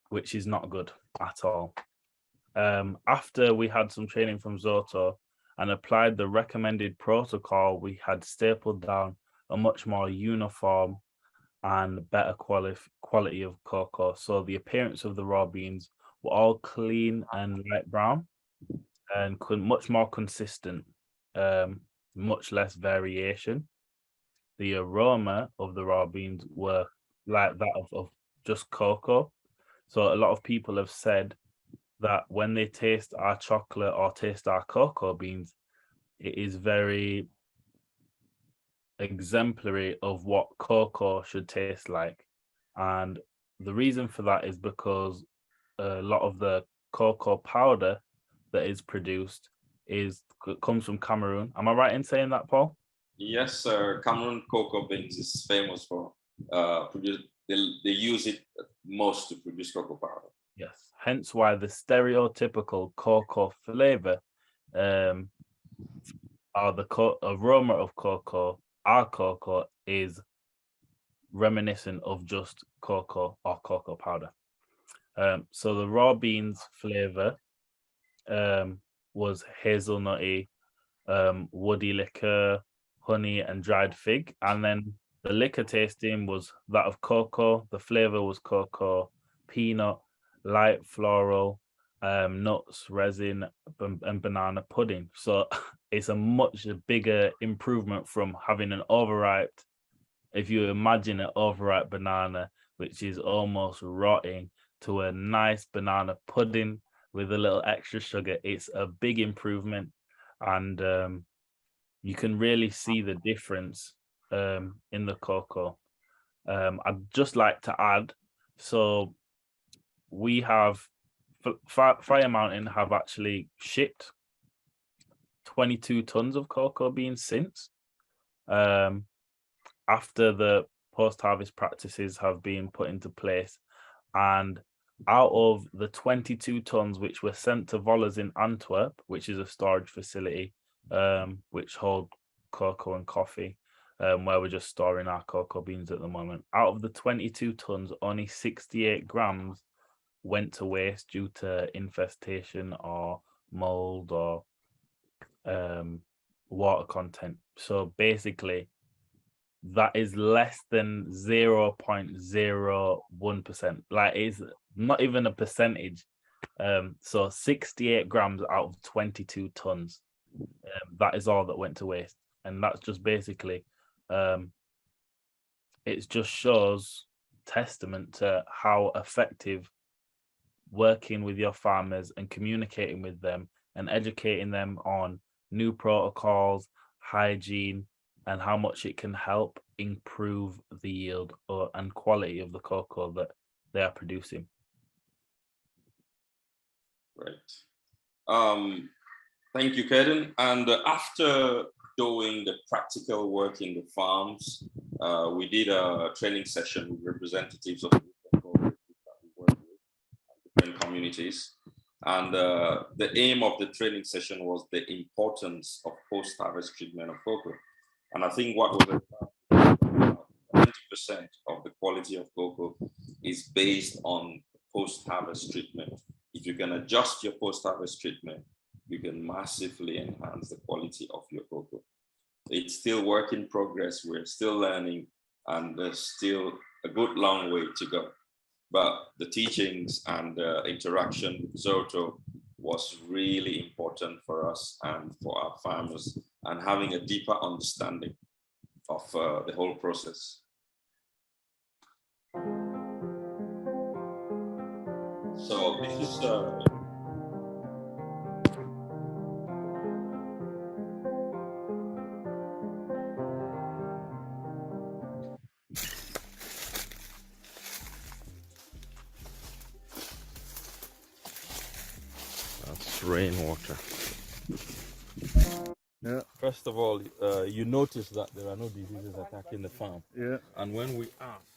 which is not good at all. After we had some training from Zoto and applied the recommended protocol, we had stapled down a much more uniform and better quality of cocoa. So the appearance of the raw beans were all clean and light brown and much more consistent, much less variation. The aroma of the raw beans were like that of just cocoa. So a lot of people have said that when they taste our chocolate or taste our cocoa beans, it is very exemplary of what cocoa should taste like. And the reason for that is because a lot of the cocoa powder that is produced comes from Cameroon. Am I right in saying that, Paul? Yes, sir. Cameroon cocoa beans is famous for they use it most to produce cocoa powder. Yes, hence why the stereotypical cocoa flavor or the aroma of cocoa, our cocoa, is reminiscent of just cocoa or cocoa powder. So the raw beans flavor was hazelnutty, woody liquor, honey, and dried fig. And then the liquor tasting was that of cocoa. The flavor was cocoa, peanut, light floral, nuts, resin, and banana pudding. So it's a much bigger improvement from having an overripe. If you imagine an overripe banana, which is almost rotting, to a nice banana pudding with a little extra sugar, it's a big improvement. And you can really see the difference in the cocoa. I'd just like to add, so we have, Fire Mountain have actually shipped 22 tons of cocoa beans since, after the post-harvest practices have been put into place. And out of the 22 tons which were sent to 𝗂𝗲 in Antwerp, which is a storage facility which hold cocoa and coffee, where we're just storing our cocoa beans at the moment. Out of the 22 tons, only 68 grams went to waste due to infestation or mold or water content. So basically, that is less than 0.01%. Like, it's not even a percentage. So 68 grams out of 22 tons. That is all that went to waste. And that's just basically, it just shows testament to how effective working with your farmers and communicating with them and educating them on new protocols, hygiene, and how much it can help improve the yield and quality of the cocoa that they are producing. Right. Thank you, Caden. And after doing the practical work in the farms, we did a training session with representatives of different communities. And the aim of the training session was the importance of post-harvest treatment of cocoa. And I think what was 90% of the quality of cocoa is based on post-harvest treatment. If you can adjust your post-harvest treatment, you can massively enhance the quality of your cocoa. It's still work in progress. We're still learning, and there's still a good long way to go. But the teachings and interaction with 𝗬𝗄 was really important for us and for our farmers, and having a deeper understanding of the whole process. So this is that's rainwater. Yeah. First of all, you notice that there are no diseases attacking the farm. Yeah. And when we ask,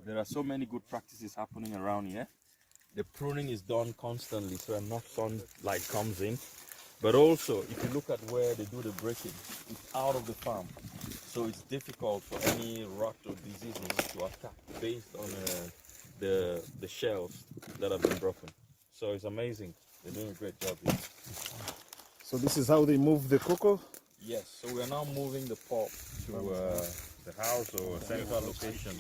there are so many good practices happening around here. The pruning is done constantly, so enough sunlight comes in. But also, if you look at where they do the breaking, it's out of the farm. So it's difficult for any rot or diseases to attack based on the shells that have been broken. So it's amazing. They're doing a great job here. So this is how they move the cocoa? Yes, so we are now moving the pulp to the house or central location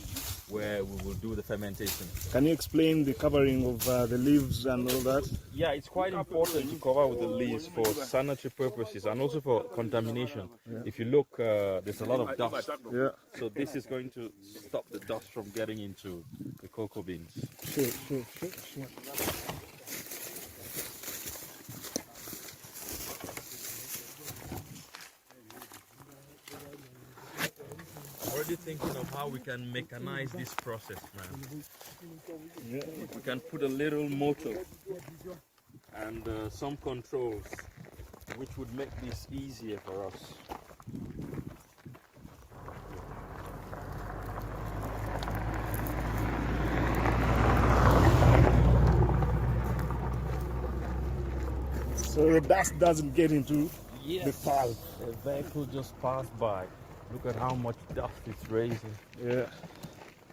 where we will do the fermentation. Can you explain the covering of the leaves and all that? Yeah, it's quite important to cover with the leaves for sanitary purposes and also for contamination. Yeah. If you look, there's a lot of dust. Yeah. So this is going to stop the dust from getting into the cocoa beans. Sure. Already thinking of how we can mechanize this process, man. Yeah. We can put a little motor and some controls which would make this easier for us. So the dust doesn't get into the pulp. The vehicle just passed by. Look at how much dust it's raising. Yeah.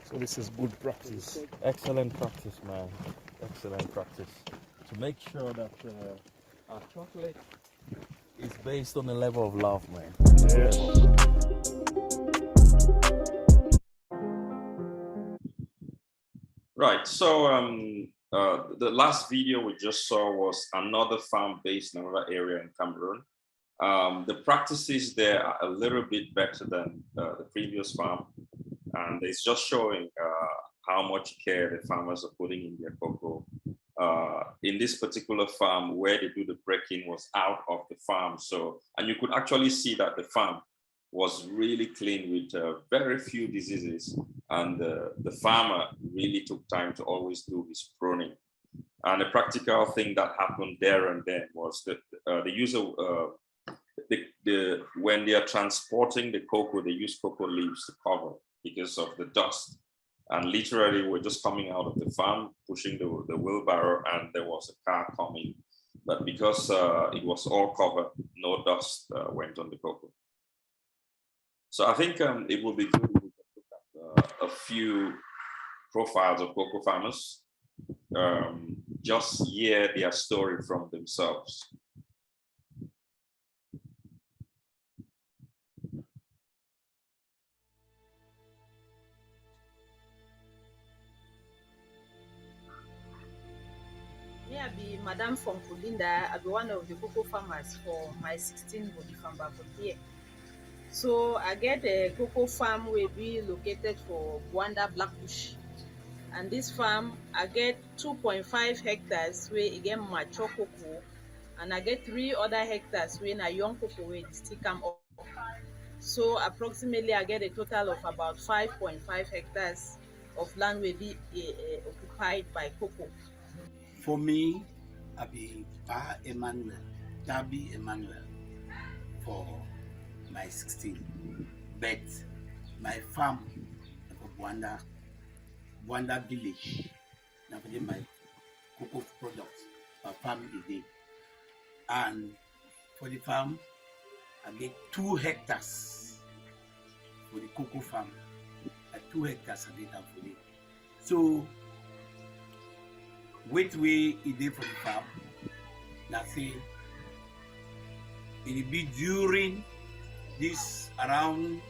So this is good practice. Excellent practice, man. Excellent practice. To make sure that our chocolate is based on a level of love, man. Yeah. Right. So the last video we just saw was another farm based in another area in Cameroon. The practices there are a little bit better than the previous farm, and it's just showing how much care the farmers are putting in their cocoa. In this particular farm, where they do the breaking was out of the farm, so and you could actually see that the farm was really clean with very few diseases, and the farmer really took time to always do his pruning. And the practical thing that happened there and then was that the user when they are transporting the cocoa, they use cocoa leaves to cover because of the dust. And literally, we're just coming out of the farm, pushing the wheelbarrow, and there was a car coming. But because it was all covered, no dust went on the cocoa. So I think it will be good if we can look at a few profiles of cocoa farmers, just hear their story from themselves. I be Madame from Kulinda. I be one of the cocoa farmers for my 16 body farm back here. So I get a cocoa farm will be located for Bwanda Blackbush. And this farm, I get 2.5 hectares where again mature cocoa, and I get 3 other hectares where a young cocoa where it still come up. So approximately I get a total of about 5.5 hectares of land will be occupied by cocoa. For me, I be 𝗵𝘂𝗹𝗃𝗍 for my 16. But my farm for Bwanda village, now for my cocoa products, my farm is there. And for the farm, I get 2 hectares for the cocoa farm. At 2 hectares I get that for it. So which way is there for the farm? Now say it will be during this around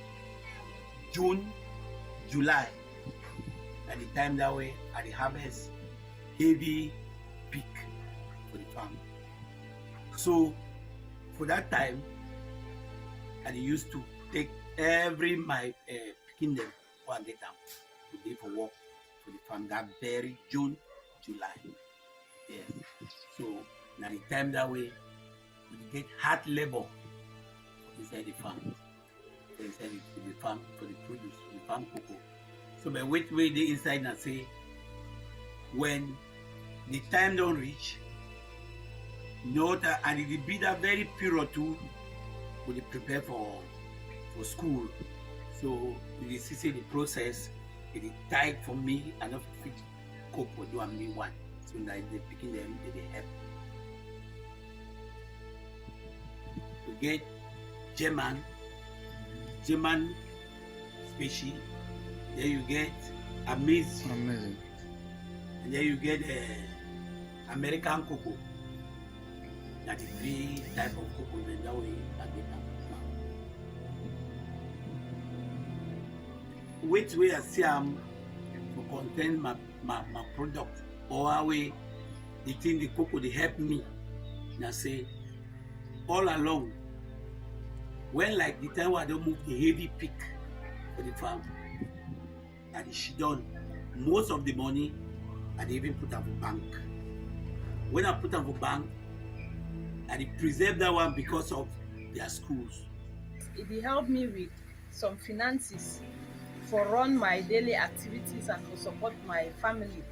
June, July, at the time that way at the harvest heavy peak for the farm. So for that time, I used to take every my picking them one day down to day for work for the farm that very June, July. Yes. So now the time that way we get hard labor inside the farm. Inside the farm for the produce, the farm cocoa. So by which way they inside and say when the time don't reach, note and it will be that very period too, we prepare for school. So you see the process, it is tight for me and not fit cope with do and me one. So now they picking them, they help. You get German species, then you get amazing. And then you get American cocoa. That is 3 type of cocoa that way I get them. Which way I see to contain my product or how way the thing the cocoa they help me. Now say all along when like the time I don't move the heavy peak for the farm and she done most of the money I even put up for bank. When I put up for bank and it preserve that one because of their schools. It helped me with some finances for run my daily activities and to support my family.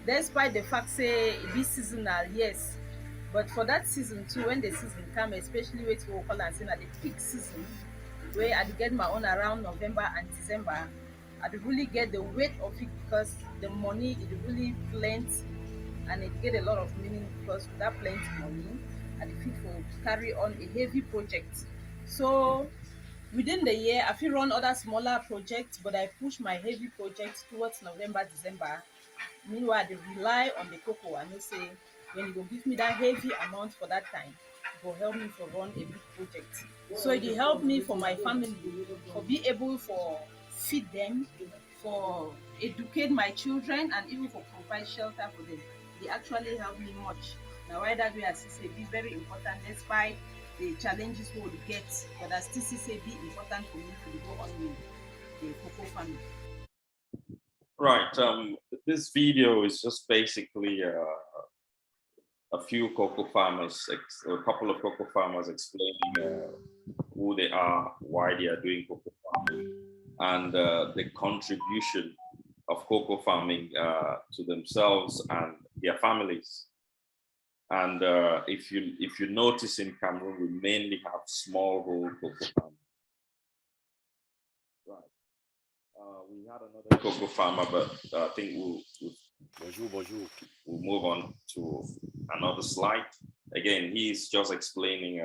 Despite the fact say it be seasonal, yes, but for that season too, when the season come, especially with local and at the peak season, where I get my own around November and December, I really get the weight of it because the money is really plenty and it get a lot of meaning because with that plenty money, I feel for carry on a heavy project. So within the year, I feel run other smaller projects, but I push my heavy projects towards November, December. Meanwhile, they rely on the cocoa and they say, when you go give me that heavy amount for that time, it will help me to run a big project. So it helped me for my family, for be able for feed them, for educate my children, and even for provide shelter for them. They actually help me much. Now, why that way, as I say, be very important despite the challenges we will get, but I still say be important for me to go on with the cocoa farming. Right. This video is just basically a few cocoa farmers, a couple of cocoa farmers explaining who they are, why they are doing cocoa farming, and the contribution of cocoa farming to themselves and their families. And if you notice in Cameroon, we mainly have smallholder cocoa farming. Right. We had another cocoa farmer, but I think we'll move on to another slide. Again, he's just explaining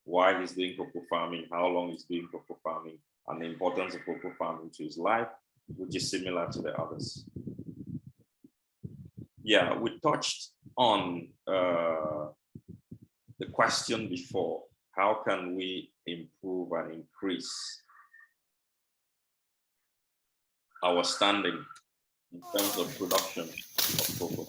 why he's doing cocoa farming, how long he's doing cocoa farming, and the importance of cocoa farming to his life, which is similar to the others. Yeah, we touched on the question before, how can we improve and increase our standing in terms of production of cocoa?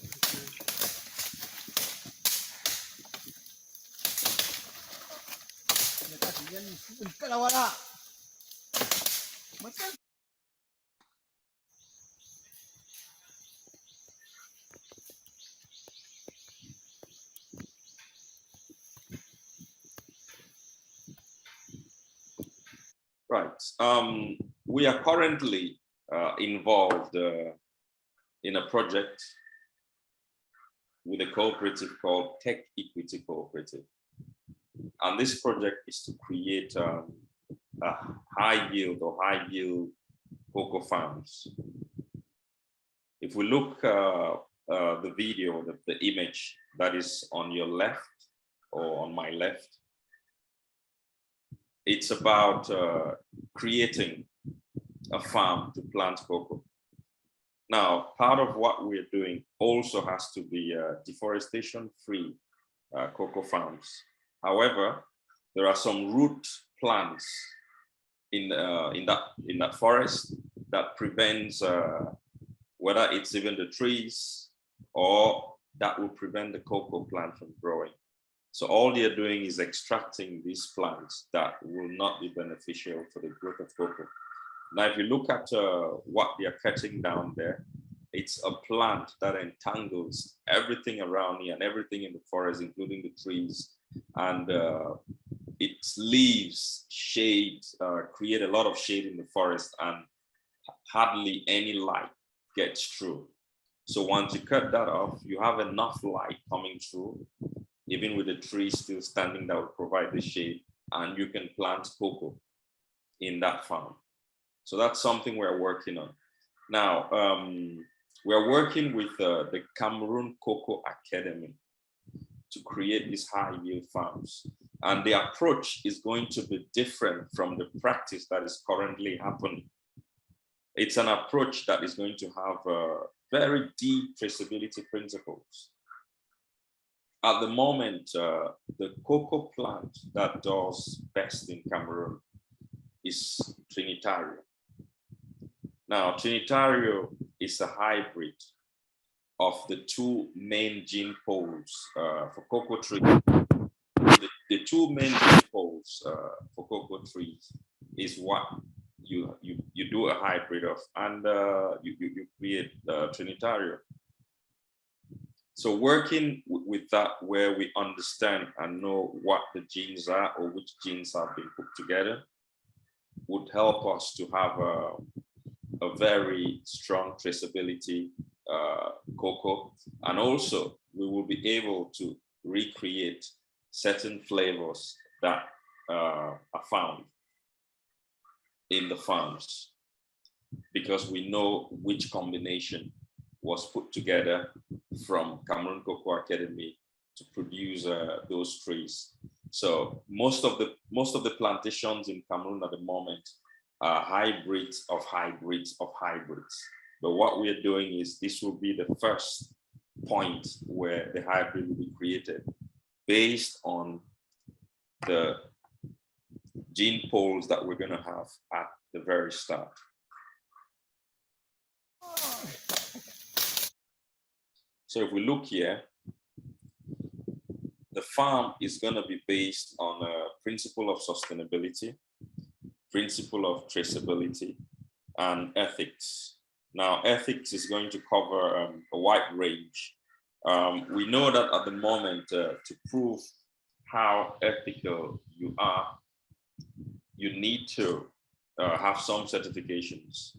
Right. We are currently involved in a project with a cooperative called 𝗃_𝗃𝗂𝗃 Cooperative. And this project is to create a high yield cocoa farms. If we look the video, the image that is on your left or on my left, it's about creating a farm to plant cocoa. Now, part of what we're doing also has to be deforestation-free cocoa farms. However, there are some root plants in that forest that prevents whether it's even the trees or that will prevent the cocoa plant from growing. So all they're doing is extracting these plants that will not be beneficial for the growth of cocoa. Now, if you look at what they're cutting down there, it's a plant that entangles everything around here and everything in the forest, including the trees. And its leaves, shade, create a lot of shade in the forest, and hardly any light gets through. So once you cut that off, you have enough light coming through, even with the trees still standing, that will provide the shade, and you can plant cocoa in that farm. So that's something we're working on. Now, we're working with the Cameroon Cocoa Academy to create these high yield farms. And the approach is going to be different from the practice that is currently happening. It's an approach that is going to have very deep traceability principles. At the moment, the cocoa plant that does best in Cameroon is Trinitario. Now, Trinitario is a hybrid of the two main gene poles for cocoa trees. The two main gene poles for cocoa trees is what you do a hybrid of, and you create Trinitario. So working with that, where we understand and know what the genes are or which genes have been put together, would help us to have a very strong traceability cocoa. And also we will be able to recreate certain flavors that are found in the farms, because we know which combination was put together from Cameroon Cocoa Academy to produce those trees. So most of the plantations in Cameroon at the moment are hybrids of hybrids of hybrids. But what we are doing is, this will be the first point where the hybrid will be created based on the gene pools that we're going to have at the very start. So if we look here, the farm is going to be based on a principle of sustainability, principle of traceability, and ethics. Now, ethics is going to cover a wide range. We know that at the moment, to prove how ethical you are, you need to have some certifications.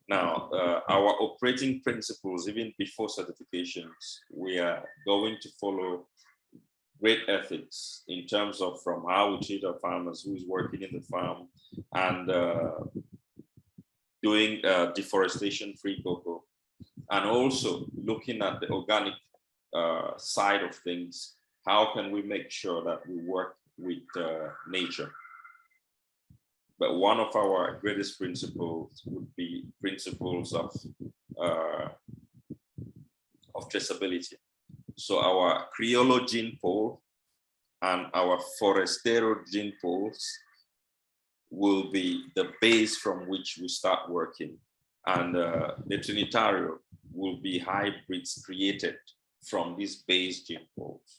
Now, our operating principles, even before certifications, we are going to follow great ethics in terms of from how we treat our farmers, who is working in the farm, and doing deforestation-free cocoa, and also looking at the organic side of things. How can we make sure that we work with nature? But one of our greatest principles would be principles of traceability. So our Criollo gene pool and our Forastero gene pools will be the base from which we start working. And the Trinitario will be hybrids created from these base gene pools.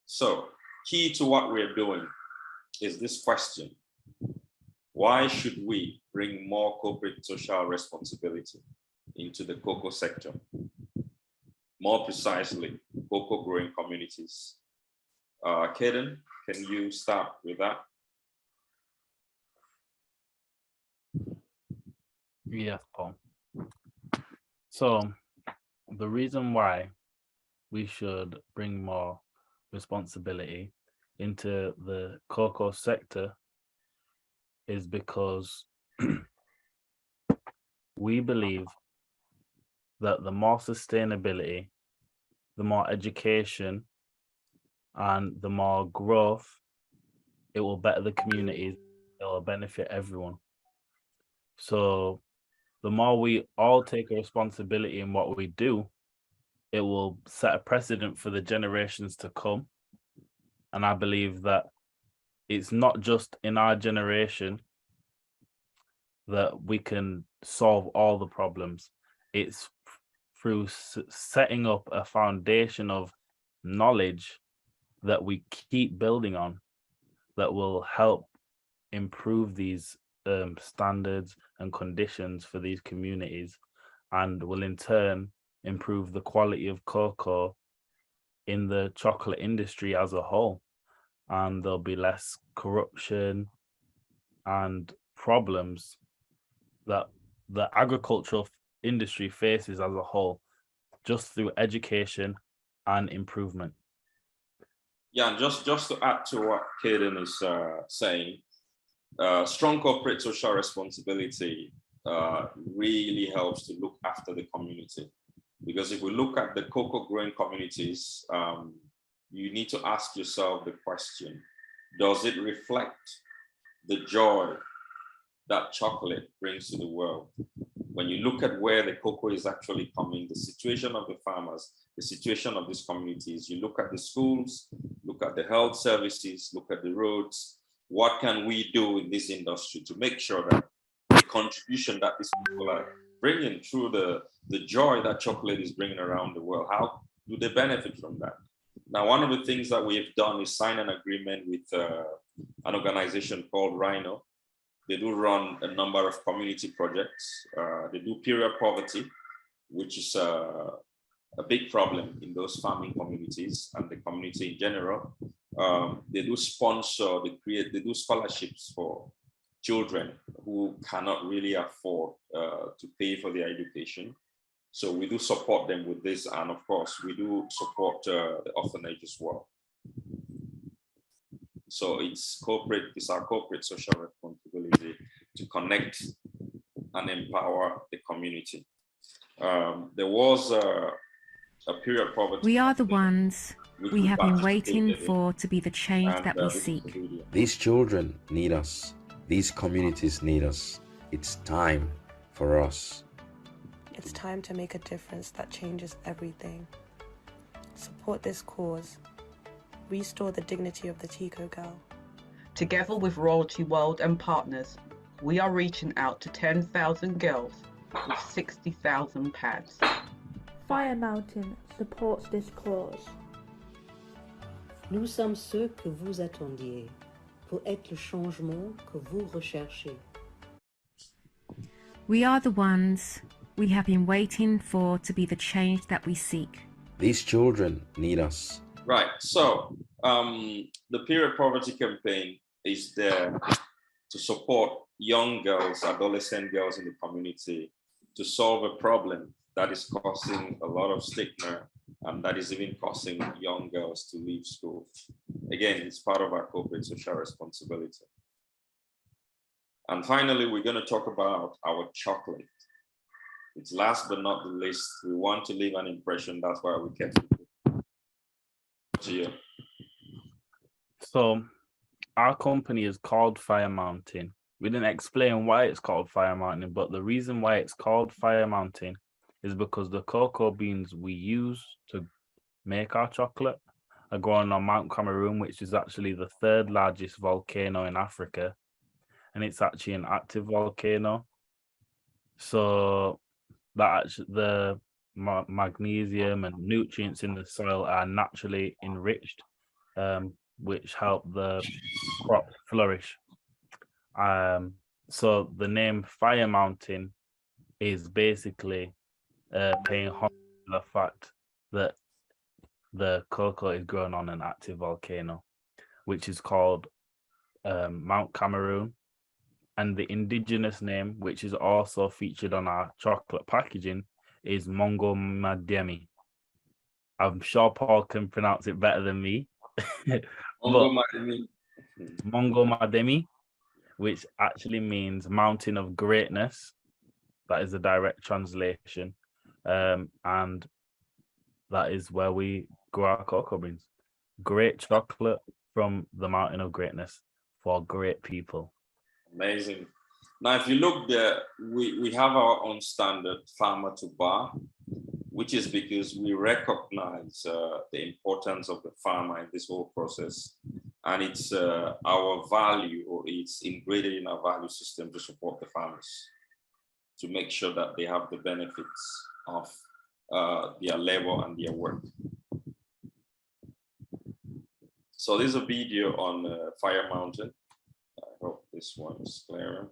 So key to what we're doing is this question: why should we bring more corporate social responsibility into the cocoa sector? More precisely, cocoa growing communities. Kaden, can you start with that? Yes, Paul. So the reason why we should bring more responsibility into the cocoa sector is because we believe that the more sustainability, the more education, and the more growth, it will better the communities, it will benefit everyone. So the more we all take a responsibility in what we do, it will set a precedent for the generations to come. And I believe that it's not just in our generation that we can solve all the problems. It's through setting up a foundation of knowledge that we keep building on that will help improve these standards and conditions for these communities, and will in turn improve the quality of cocoa in the chocolate industry as a whole. And there'll be less corruption and problems that the agricultural industry faces as a whole, just through education and improvement. Yeah, and just to add to what Kaden is saying, strong corporate social responsibility really helps to look after the community. Because if we look at the cocoa growing communities, you need to ask yourself the question, does it reflect the joy that chocolate brings to the world? When you look at where the cocoa is actually coming, the situation of the farmers, the situation of these communities, you look at the schools, look at the health services, look at the roads. What can we do in this industry to make sure that the contribution that these people are bringing through the joy that chocolate is bringing around the world, how do they benefit from that? Now, one of the things that we've done is sign an agreement with an organization called Rhino. They do run a number of community projects. They do period poverty, which is a big problem in those farming communities and the community in general. They do sponsor, they do scholarships for children who cannot really afford to pay for their education. So we do support them with this, and of course, we do support the orphanage as well. So it's our corporate social responsibility to connect and empower the community. There was a period poverty. We are the ones we have been waiting for to be the change that we seek. These children need us. These communities need us. It's time for us. It's time to make a difference that changes everything. Support this cause. Restore the dignity of the 𝗪𝗂𝗀 girl. Together with Royalty World and partners, we are reaching out to 10,000 girls with 60,000 pads. Fire Mountain supports this cause. Nous sommes ceux que vous attendiez pour être le changement que vous recherchez. We are the ones we have been waiting for to be the change that we seek. These children need us. Right, so the period poverty campaign is there to support young girls, adolescent girls in the community to solve a problem that is causing a lot of stigma and that is even causing young girls to leave school. Again, it's part of our corporate social responsibility. And finally, we're going to talk about our chocolate. It's last but not the least. We want to leave an impression. That's why we kept it. To you. So our company is called Fire Mountain. We didn't explain why it's called Fire Mountain, but the reason why it's called Fire Mountain is because the cocoa beans we use to make our chocolate are grown on Mount Cameroon, which is actually the 3rd largest volcano in Africa. And it's actually an active volcano. So that actually, the magnesium and nutrients in the soil are naturally enriched, which help the crop flourish. So the name Fire Mountain is basically paying homage to the fact that the cocoa is grown on an active volcano, which is called Mount Cameroon. And the indigenous name, which is also featured on our chocolate packaging, is 𝗵𝗂𝗶𝗶𝗃. I'm sure Paul can pronounce it better than me. 𝗵𝗂𝗶𝗃, which actually means mountain of greatness. That is a direct translation. And that is where we grow our cocoa beans. Great chocolate from the mountain of greatness for great people. Amazing. Now, if you look there, we have our own standard farmer to bar, which is because we recognize the importance of the farmer in this whole process. And it's our value, or it's integrated in our value system to support the farmers, to make sure that they have the benefits of their labor and their work. So there's a video on Fire Mountain. I hope this one is clearer.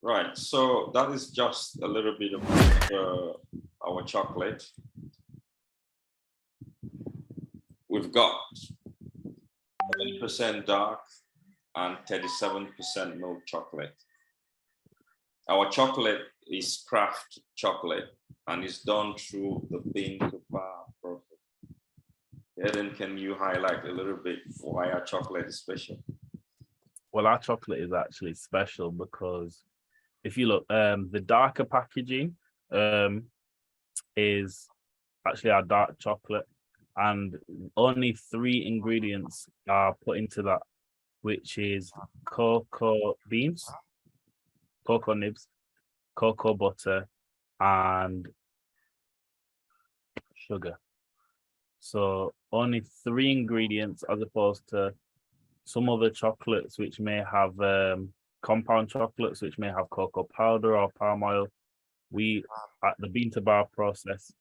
Right, so that is just a little bit of our chocolate. We've got 20% dark and 37% milk chocolate. Our chocolate is craft chocolate and is done through the 𝗵𝗂𝗶𝗏 process. Eden, can you highlight a little bit why our chocolate is special? Well, our chocolate is actually special because if you look, the darker packaging is actually our dark chocolate, and only 3 ingredients are put into that, which is cocoa beans, cocoa nibs, cocoa butter, and sugar. So only 3 ingredients, as opposed to some other chocolates which may have compound chocolates which may have cocoa powder or palm oil. We, at the 𝗵𝗂𝗏 process,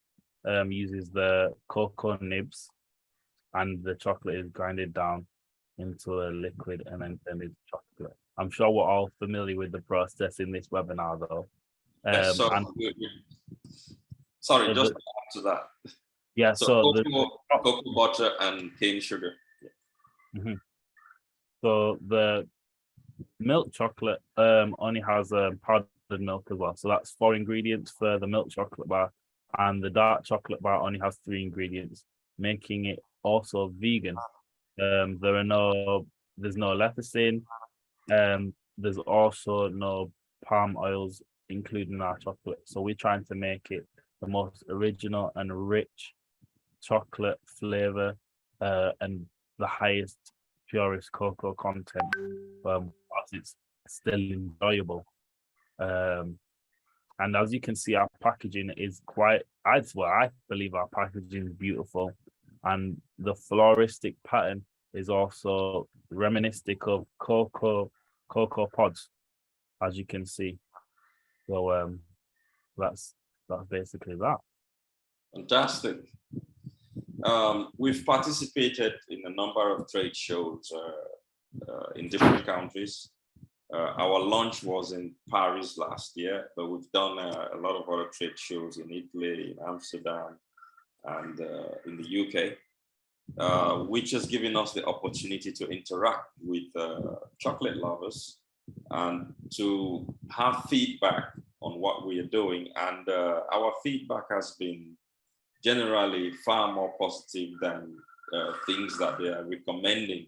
uses the cocoa nibs, and the chocolate is grinded down into a liquid and then turned into chocolate. I'm sure we're all familiar with the process in this webinar, though. Yes, so sorry, just to add to that. Yeah, so cocoa butter and cane sugar. Mm-hmm. So the milk chocolate only has powdered milk as well. So that's 4 ingredients for the milk chocolate bar, and the dark chocolate bar only has 3 ingredients, making it also vegan. There's no lecithin. There's also no palm oils included in our chocolate. So we're trying to make it the most original and rich chocolate flavor and the highest purest cocoa content, whilst it's still enjoyable. And as you can see, our packaging is quite, I believe our packaging is beautiful. And the floristic pattern is also reminiscent of cocoa pods, as you can see. So that's basically that. Fantastic. We've participated in a number of trade shows in different countries. Our launch was in Paris last year, but we've done a lot of other trade shows in Italy, in Amsterdam, and in the UK, which has given us the opportunity to interact with chocolate lovers and to have feedback on what we are doing. And our feedback has been generally far more positive than things that they are recommending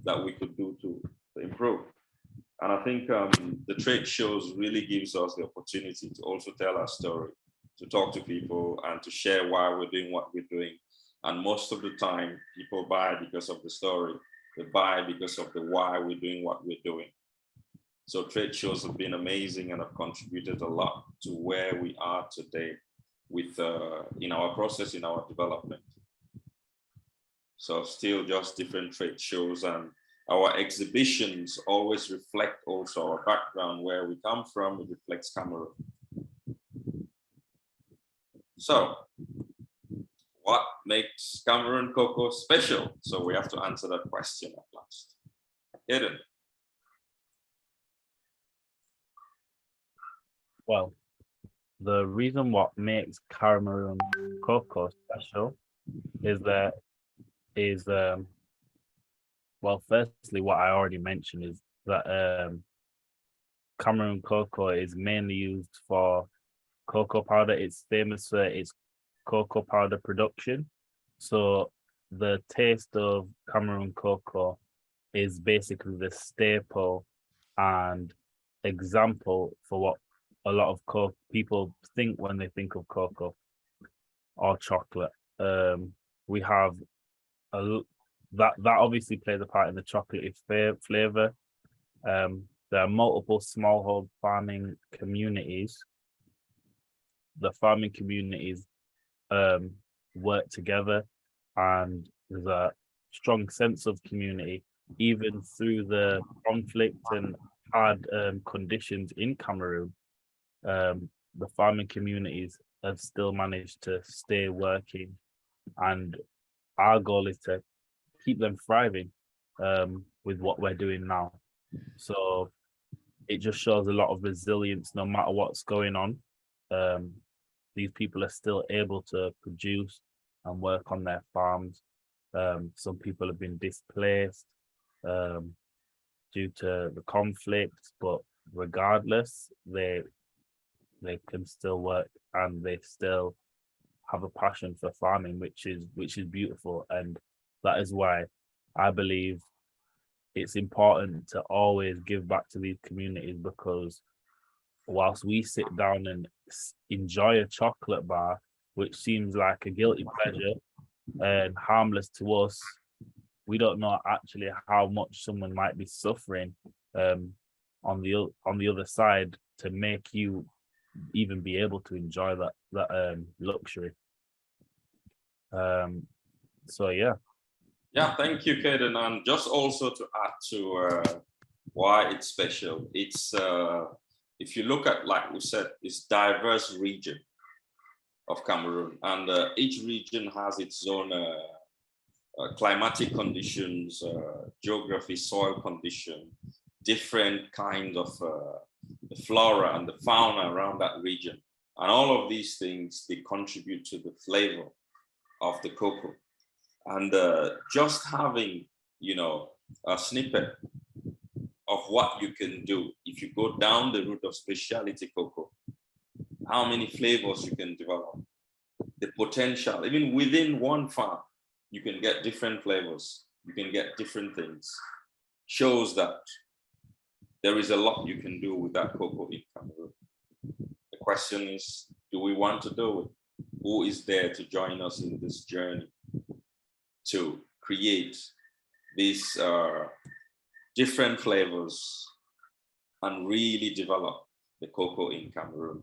that we could do to improve. And I think the trade shows really gives us the opportunity to also tell our story, to talk to people and to share why we're doing what we're doing. And most of the time, people buy because of the story. They buy because of the why we're doing what we're doing. So trade shows have been amazing and have contributed a lot to where we are today with in our process, in our development. So still just different trade shows, and our exhibitions always reflect also our background, where we come from. It reflects Cameroon. So what makes Cameroon cocoa special? So we have to answer that question at last. Eden. Well, the reason what makes Cameroon cocoa special is well, firstly, what I already mentioned is that Cameroon cocoa is mainly used for cocoa powder. It's famous for its cocoa powder production. So the taste of Cameroon cocoa is basically the staple and example for what a lot of people think when they think of cocoa or chocolate. We have that obviously plays a part in the chocolatey flavor. There are multiple smallhold farming communities. The farming communities work together, and there's a strong sense of community, even through the conflict and hard conditions in Cameroon. The farming communities have still managed to stay working, and our goal is to keep them thriving with what we're doing now. So it just shows a lot of resilience no matter what's going on. These people are still able to produce and work on their farms. Some people have been displaced due to the conflicts, but regardless, they can still work, and they still have a passion for farming, which is beautiful. And that is why I believe it's important to always give back to these communities, because whilst we sit down and enjoy a chocolate bar, which seems like a guilty pleasure and harmless to us, we don't know actually how much someone might be suffering on the other side to make you even be able to enjoy that luxury. So yeah. Yeah, thank you, Kaden. And just also to add to why it's special, it's if you look at, like we said, it's diverse region of Cameroon, and each region has its own climatic conditions, geography, soil condition, different kinds of the flora and the fauna around that region. And all of these things, they contribute to the flavor of the cocoa. And just having, a snippet of what you can do if you go down the route of specialty cocoa, how many flavors you can develop, the potential, even within one farm, you can get different flavors, you can get different things, shows that there is a lot you can do with that cocoa in Cameroon. The question is, do we want to do it? Who is there to join us in this journey to create these different flavors and really develop the cocoa in Cameroon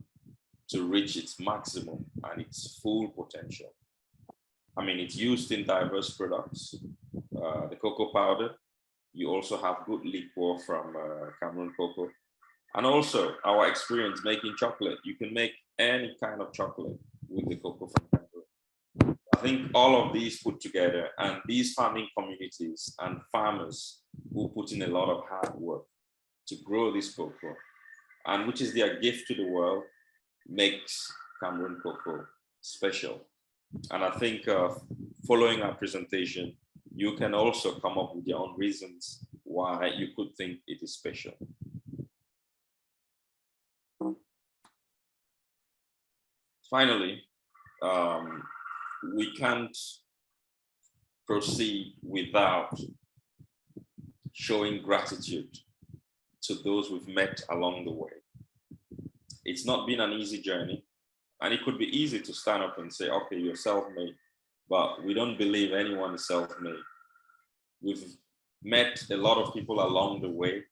to reach its maximum and its full potential. I mean, it's used in diverse products. The cocoa powder, you also have good liquor from Cameroon cocoa. And also our experience making chocolate. You can make any kind of chocolate with the cocoa from Cameroon. I think all of these put together, and these farming communities and farmers who put in a lot of hard work to grow this cocoa, and which is their gift to the world, makes Cameroon cocoa special. And I think following our presentation, you can also come up with your own reasons why you could think it is special. Finally, we can't proceed without showing gratitude to those we've met along the way. It's not been an easy journey, and it could be easy to stand up and say, okay, you're self-made, but we don't believe anyone is self-made. We've met a lot of people along the way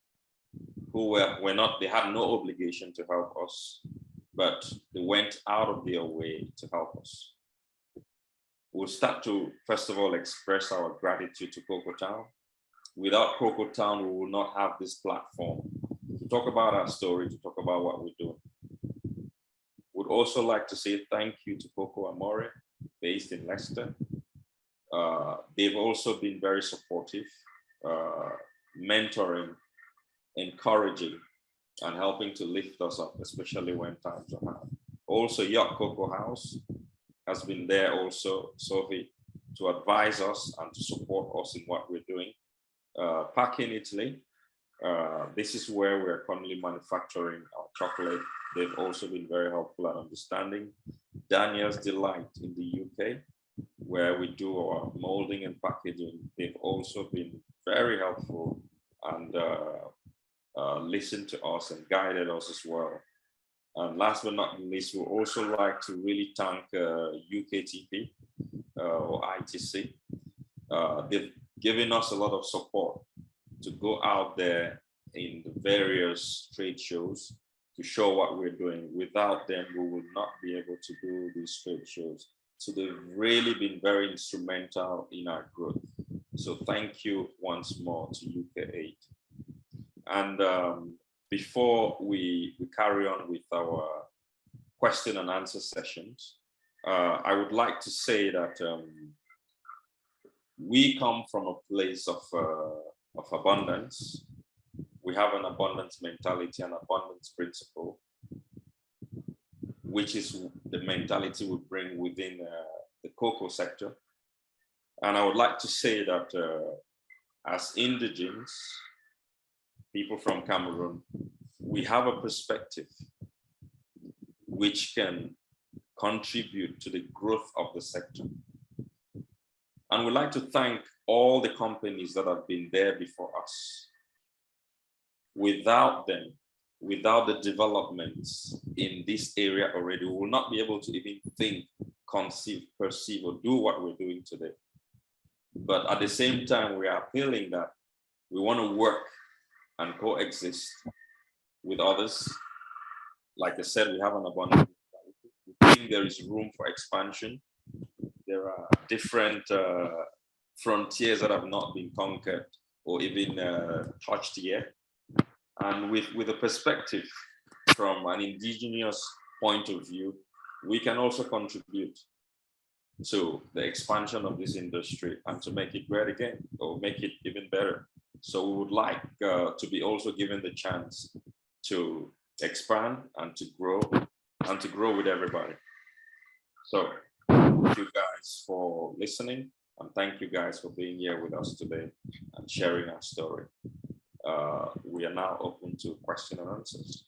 who were not, they had no obligation to help us, but they went out of their way to help us. We'll start to, first of all, express our gratitude to Cocoa Town. Without Cocoa Town, we will not have this platform to talk about our story, to talk about what we're doing. Would also like to say thank you to 𝗂𝗂𝗹 𝗕𝗂𝗃, based in Leicester. They've also been very supportive, mentoring, encouraging, and helping to lift us up, especially when times are hard. Also, Yacht Cocoa House has been there also, Sophie, to advise us and to support us in what we're doing. 𝗪𝗂𝗃 in Italy, this is where we're currently manufacturing our chocolate. They've also been very helpful at understanding. Daniel's Delight in the UK, where we do our molding and packaging. They've also been very helpful and listened to us and guided us as well. And last but not least, we also like to really thank 𝗀𝗃𝗃𝗃 or ITC. They've given us a lot of support to go out there in the various trade shows to show what we're doing. Without them, we would not be able to do these trade shows. So they've really been very instrumental in our growth. So thank you once more to UK8. And before we carry on with our question and answer sessions, I would like to say that we come from a place of abundance. We have an abundance mentality and abundance principle, which is the mentality we bring within the cocoa sector. And I would like to say that as indigenes, people from Cameroon, we have a perspective which can contribute to the growth of the sector. And we'd like to thank all the companies that have been there before us. Without them, without the developments in this area already, we will not be able to even think, conceive, perceive, or do what we're doing today. But at the same time, we are appealing that we want to work and coexist with others. Like I said, we have an abundance. We think there is room for expansion. There are different frontiers that have not been conquered or even touched yet. And with a perspective from an indigenous point of view, we can also contribute to the expansion of this industry and to make it great again, or make it even better. So we would like to be also given the chance to expand and to grow with everybody. So thank you guys for listening, and thank you guys for being here with us today and sharing our story. We are now open to question and answers.